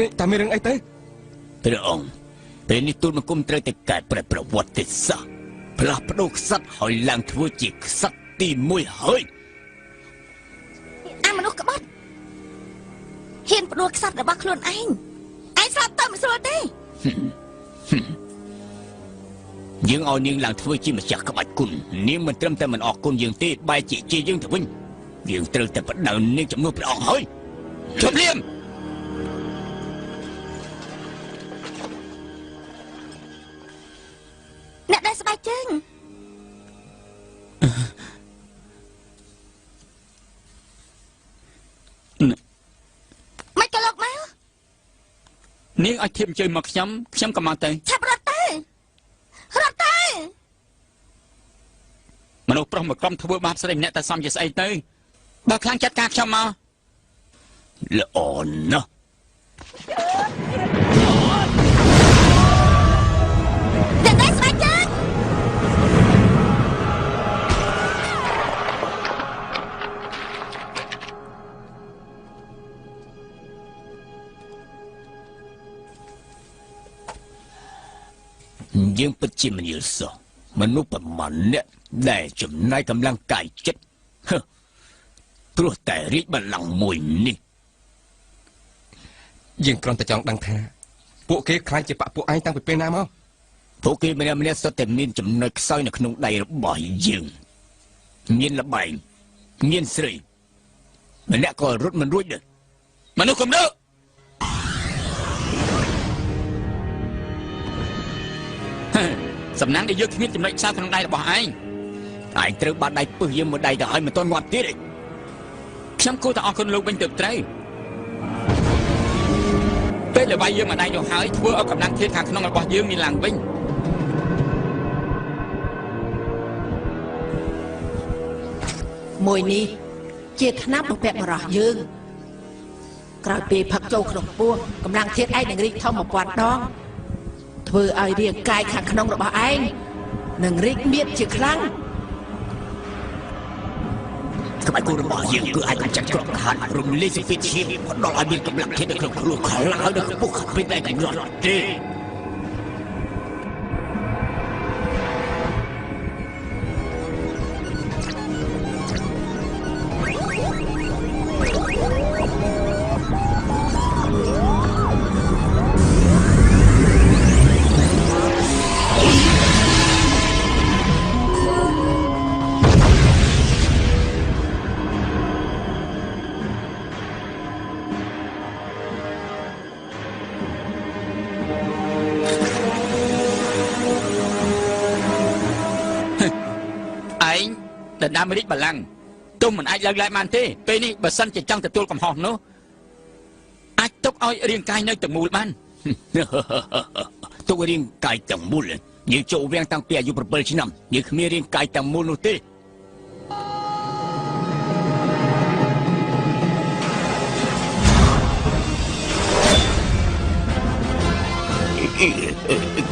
នេះតាមានរឿងអីទៅព្រះអង្គពេលនេះទូលមកគុំត្រូវតែកែប្រវត្តិសាស្ត្រផ្លាស់ប្ដូរក្សត្រឲ្យឡើងធ្វើជាក្សត្រទី1ហើយអាមនុស្សក្បត់ហ៊ានផ្ដួលក្សត្ររបស់ខ្លួនឯងស្លាប់ទៅមិនស្រួលទេយើងឲ្យនាងឡើងធ្វើជាម្ចាស់ក្បាច់គុណនាងមិនត្រឹមតែមិនអរគុណយើងទេបែរជាយើងទៅវិញយើងត្រូវតែបដៅនាងជំនួសព្រះអង្គហើយជប់លៀមអ្នកដែលស្បែកជើងមិនក៏លោកមកនាងឲ្យធៀបអញ្ជើញមកខ្ញុំក៏មកទៅឆាប់រត់ទៅមនុស្សប្រុសមួយក្រុមធ្វើបាបស្រីម្នាក់តែសំជាស្អីទៅបើខ្លាំងចាត់ការខ្ញុំមកល្អណាស់អ្នកដែលស្បែកជើងយើងពិតជាមិនយល់សោះមនុស្សប្រមាណអ្នកដែលចំណាយកម្លាំងកាយចិត្តព្រោះតែរាជបល្ល័ង្កមួយនេះយើងគ្រាន់តែចង់ដឹងថាពួកគេខ្លាចជាបកពួកឯងតាំងពីពេលណាមកពួកគេម្នាក់សុទ្ធតែមានចំណុចខ្សោយនៅក្នុងដៃរបស់យើងមានលបែងមានស្រីម្នាក់ក៏រត់មិនរួចដែរមនុស្សកំដៅសំណាងដែលយើងគ្មានចំណុចខ្សោយក្នុងដៃរបស់ឯងត្រូវបាត់ដៃពឹសយើងមួយដៃទៅឲ្យមិនទាន់ងាប់ទៀតទេខ្ញុំគួរតែអរគុណលោកវិញទៅត្រូវពេលដែលវាយយើងមួយដៃទៅហើយធ្វើឲ្យកម្លាំងធាតុខាងក្នុងរបស់យើងមានឡើងវិញមួយនេះជាថ្នាំបំពាក់បរោះយើងក្រោយពេលផឹកចូលក្នុងពោះកម្លាំងធាតុឯងនឹងរីកធំ 1000 ដងធ្វើឲ្យរាងកាយខាងក្នុងរបស់ឯងនឹងរីកមាឌជាខ្លាំងក្បាច់គោរបស់យើងគឺអាចកម្ចាត់គ្រោះថ្នាក់រំលាយសភាពជាតិផ្ដល់ឲ្យមានកម្លាំងធាតុនៅក្នុងខ្លួនខ្លាំងហើយនៅក្នុងខ្ពស់ពេកតែកំណត់ទេដែលដើមរាជបល្ល័ង្កទុំមិនអាចឡើងបានទេពេលនេះបើសិនជាចង់ទទួលកំហុសនោះអាចទុកឲ្យរាងកាយនៅទាំងមូលបានទុករាងកាយទាំងមូលយើងចូលវាំងតាំងពីអាយុ7 ឆ្នាំយើងគ្មានរាងកាយទាំងមូលនោះទេ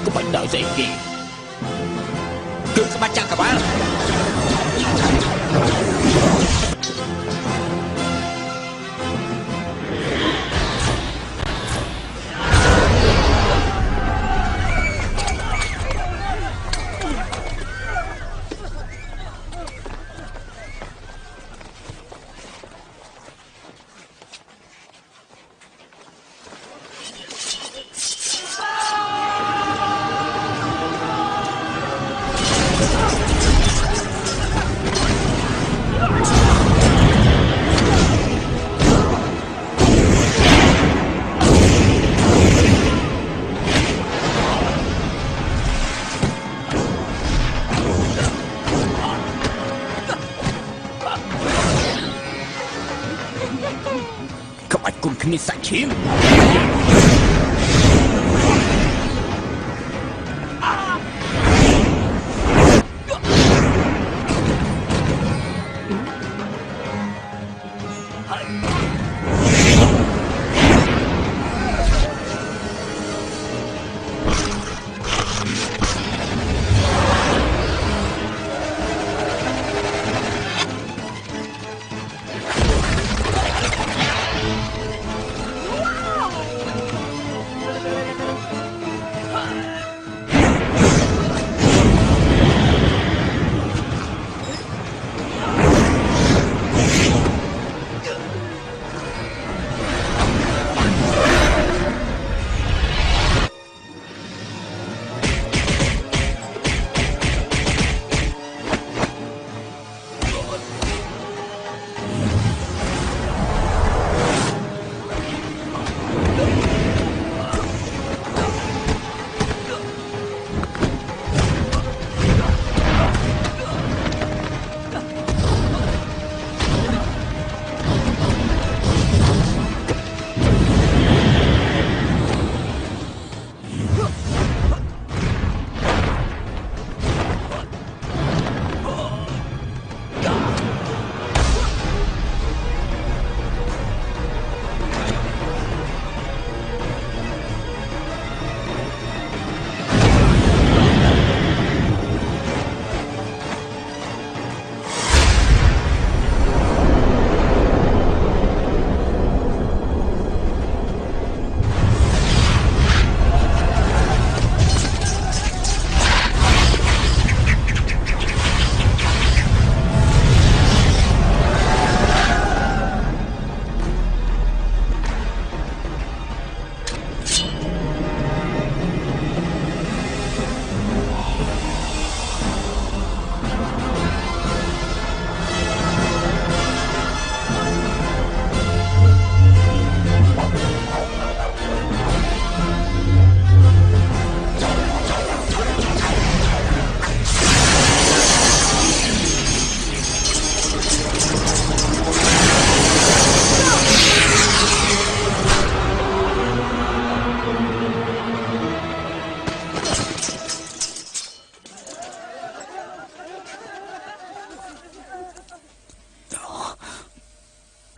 ក្បាច់ដៅស្អីគេគឺក្បាច់ចក្រវាល គ្នាសាច់ឈាម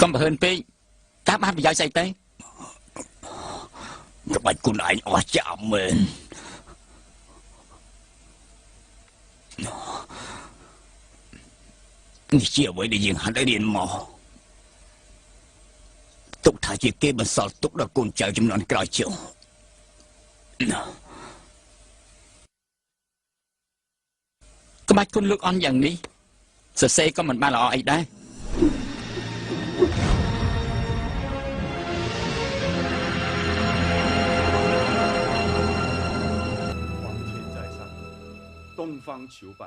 កុំបើហឺនពេកតើបានប្រយោជន៍ស្អីទេក្បាច់គុណឯងអស់ចាស់មែននេះជាអ្វីដែលយើងហាត់រៀនមកទុកថាជាគេបន្សល់ទុកដល់កូនចៅចំនួនក្រោយចុះក្បាច់គុណលោកអន់យ៉ាងនេះសរសេរក៏មិនបានល្អអីដែរ东方求拜，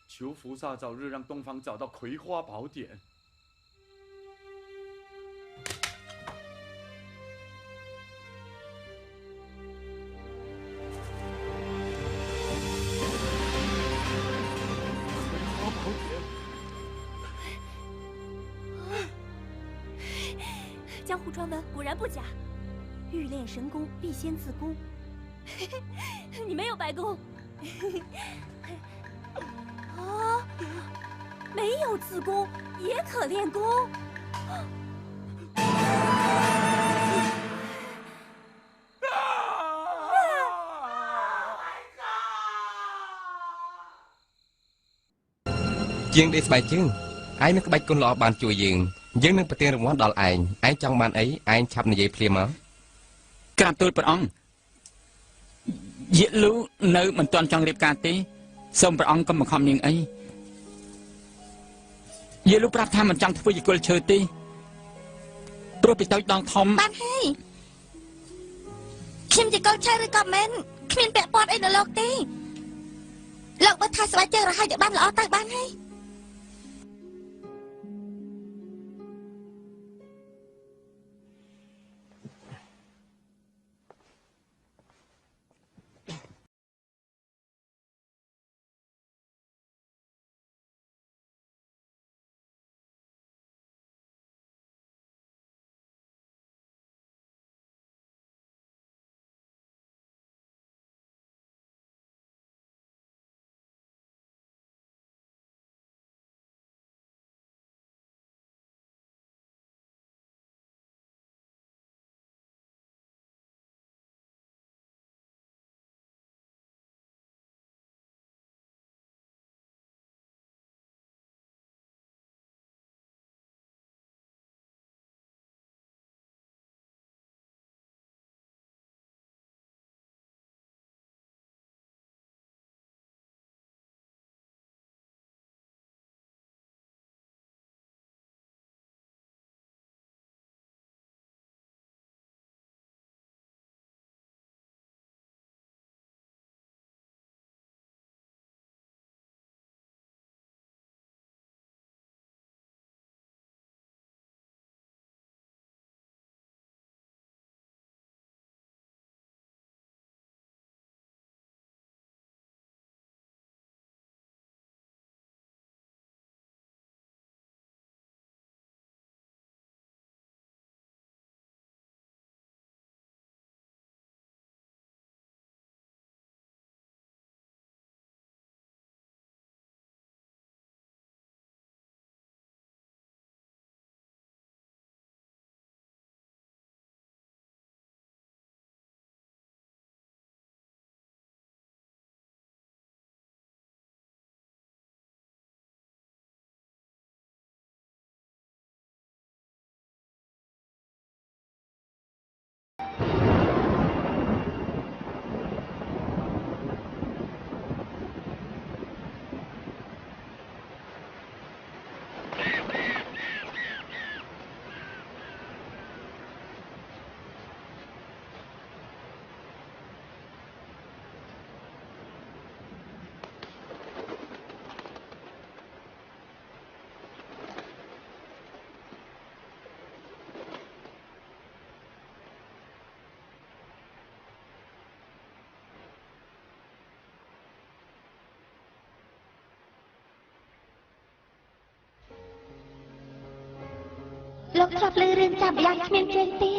求菩萨早日让东方找到葵花宝典。葵花宝典，江湖传闻果然不假，欲练神功，必先自宫。你没有白宫。啊，没有自宫也可练功。ជាងដេកស្បែកជើងឯងនឹងក្បាច់គុណល្អបានជួយយើងនឹងប្រទានរង្វាន់ដល់ឯងចង់បានអីឯងឆាប់និយាយភ្លាមមកក្រាបទូលព្រះអង្គយាកលូនៅមិនទាន់ចង់រៀបការទេសូមព្រះអង្គកុំបង្ខំនាងអីយាកលូប្រាប់ថាមិនចង់ធ្វើជាគល់ឈើទេព្រោះពីតូចដល់ធំបានហើយខ្ញុំជាគល់ឈើឬក៏មិនគ្មានពាក់ព័ន្ធអីនៅលោកទេលោកបើថាស្បែកជើងរហ័យតែបានល្អទៅបានហើយ លោកធ្លាប់លើរឿងចាប់យ៉ាងគ្មានជើងទេ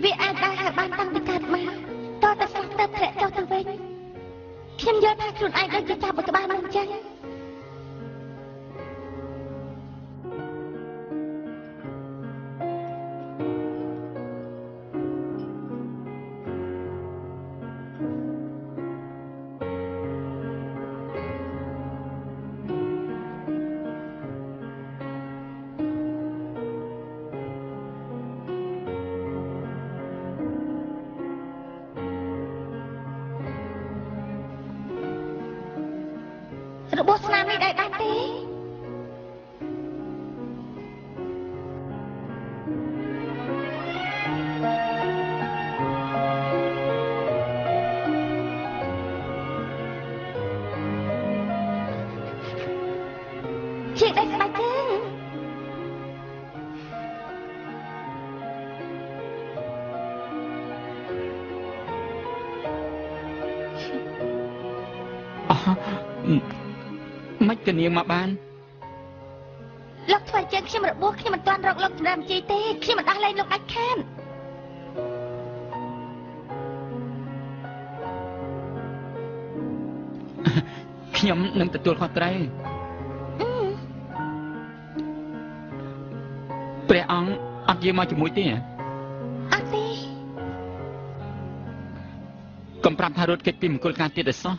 វាអាចដើរហើយបានតាំងពីកើតមកតើតែស្លាប់ទៅធ្លាក់ចុះទៅវិញខ្ញុំយល់ថាខ្លួនឯងដូចជាចាប់មួយក្បាលមកអញ្ចឹងរបស់ស្នាមនេះដែរដាច់ទេជាដាច់ស្បែកជើងមិនកនាងមកបានលោកធ្វើជាងខ្ញុំរបួសខ្ញុំមិនទាន់រកលោកសម្រាប់ជីទេខ្ញុំមិនដោះលែងលោកដាច់ខាតខ្ញុំនឹងទទួលខុសត្រូវព្រះអង្គអត់យាងមកជាមួយទេអត់ទេកុំប្រាប់ថារត់គេចពីមង្គលការទៀតឯសោះ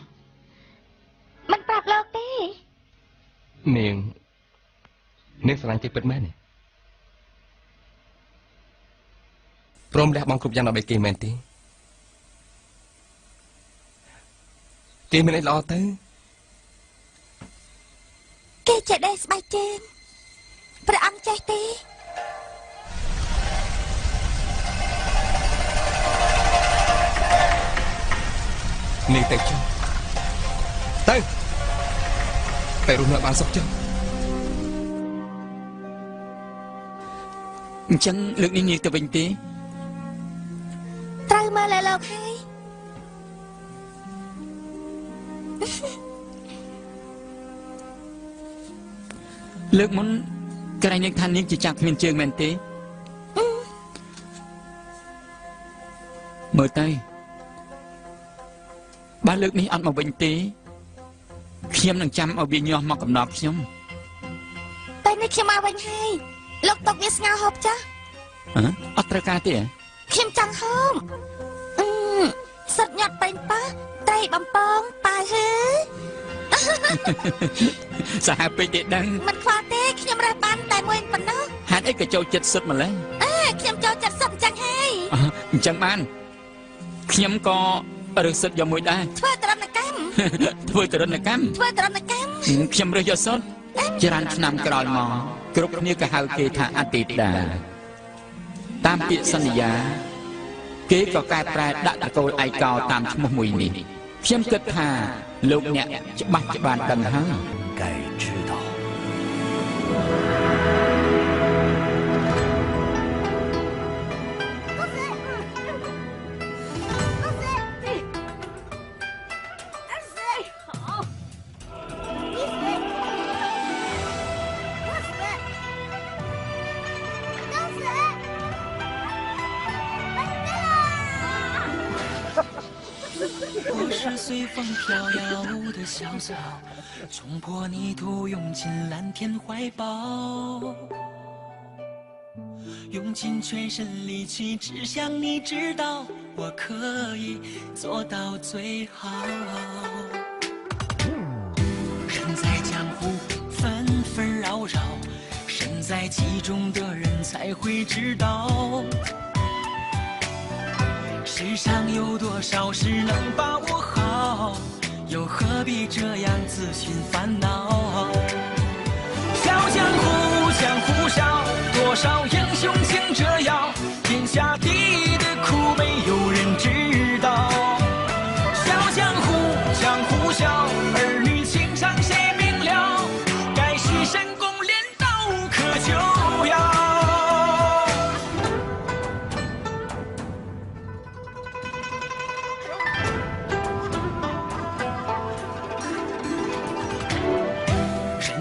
មិនប្រាប់លោកទេនាងស្រឡាញ់គេពិតមែនទេព្រមលះបង់គ្រប់យ៉ាងដើម្បីគេមែនទេគេមានអីល្អទៅគេចេះដេកស្បែកជើងព្រះអង្គចេះទេនាងទៅចុះទៅរស់នៅបានសុខចុះអញ្ចឹងលើកនេះងាកទៅវិញទេត្រូវមើលឲ្យលោកហើយលើកមុនក្រែងនាងថានាងជាចាក់គ្មានជើងមែនទេមើលទៅបើលើកនេះអត់មកវិញទេខ្ញុំនឹងចាំឲ្យវាញាស់មកកំណត់ខ្ញុំតែនេះខ្ញុំមកវិញហើយលោកຕົកវាស្ងោហូបចាស់អត់ត្រូវការទេខ្ញុំចង់ហូបសិតញាត់ពេញប៉ះត្រីបំពងប៉ាហឺសាហាវពេកទេដឹងមិនខ្វល់ទេខ្ញុំរះបានតែមួយប៉ុណ្ណោះហេតុអីក៏ចូលចិត្តសិតម្លេះខ្ញុំចូលចិត្តសិតអញ្ចឹងហើយអញ្ចឹងបានខ្ញុំក៏រើសសិតយកមួយដែរធ្វើទរណកម្មខ្ញុំរើសយកសុទ្ធច្រើនឆ្នាំក្រោយមកគ្រប់គ្នាក៏ហៅគេថាអតីតាតាមពាក្យសន្យាគេក៏កែប្រែដាក់តកូលឯកោតាមឈ្មោះមួយនេះខ្ញុំគិតថាលោកអ្នកច្បាស់ច្បាស់ដឹងហើយ该知道随风飘摇的小草，冲破泥土，涌进蓝天怀抱，用尽全身力气，只想你知道，我可以做到最好。人在江湖纷纷扰扰，身在其中的人才会知道。世上有多少事能把握好，又何必这样自寻烦恼？小江湖，江湖上多少英雄竞折腰，天下第一的苦没有人知道。小江湖，江湖笑，儿女情长谁明了？该是神功练到无可救药。人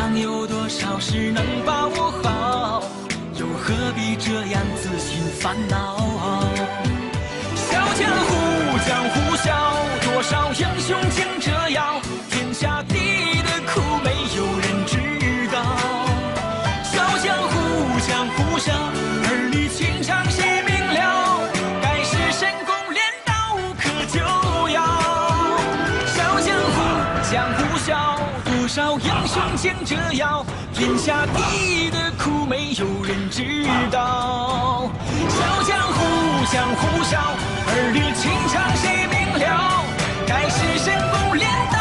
上有多少事能把握好？又何必这样自寻烦恼？小江湖，江湖笑，多少英雄竞折腰，天下地的苦没有人知道。小江湖，江湖笑，儿女情长谁明了？该是神功练到无可救药。小江湖，江湖笑，多少英雄竞折腰，天下地的苦没有人知道。小江湖，江湖笑，儿女情长谁明了？该是神功练到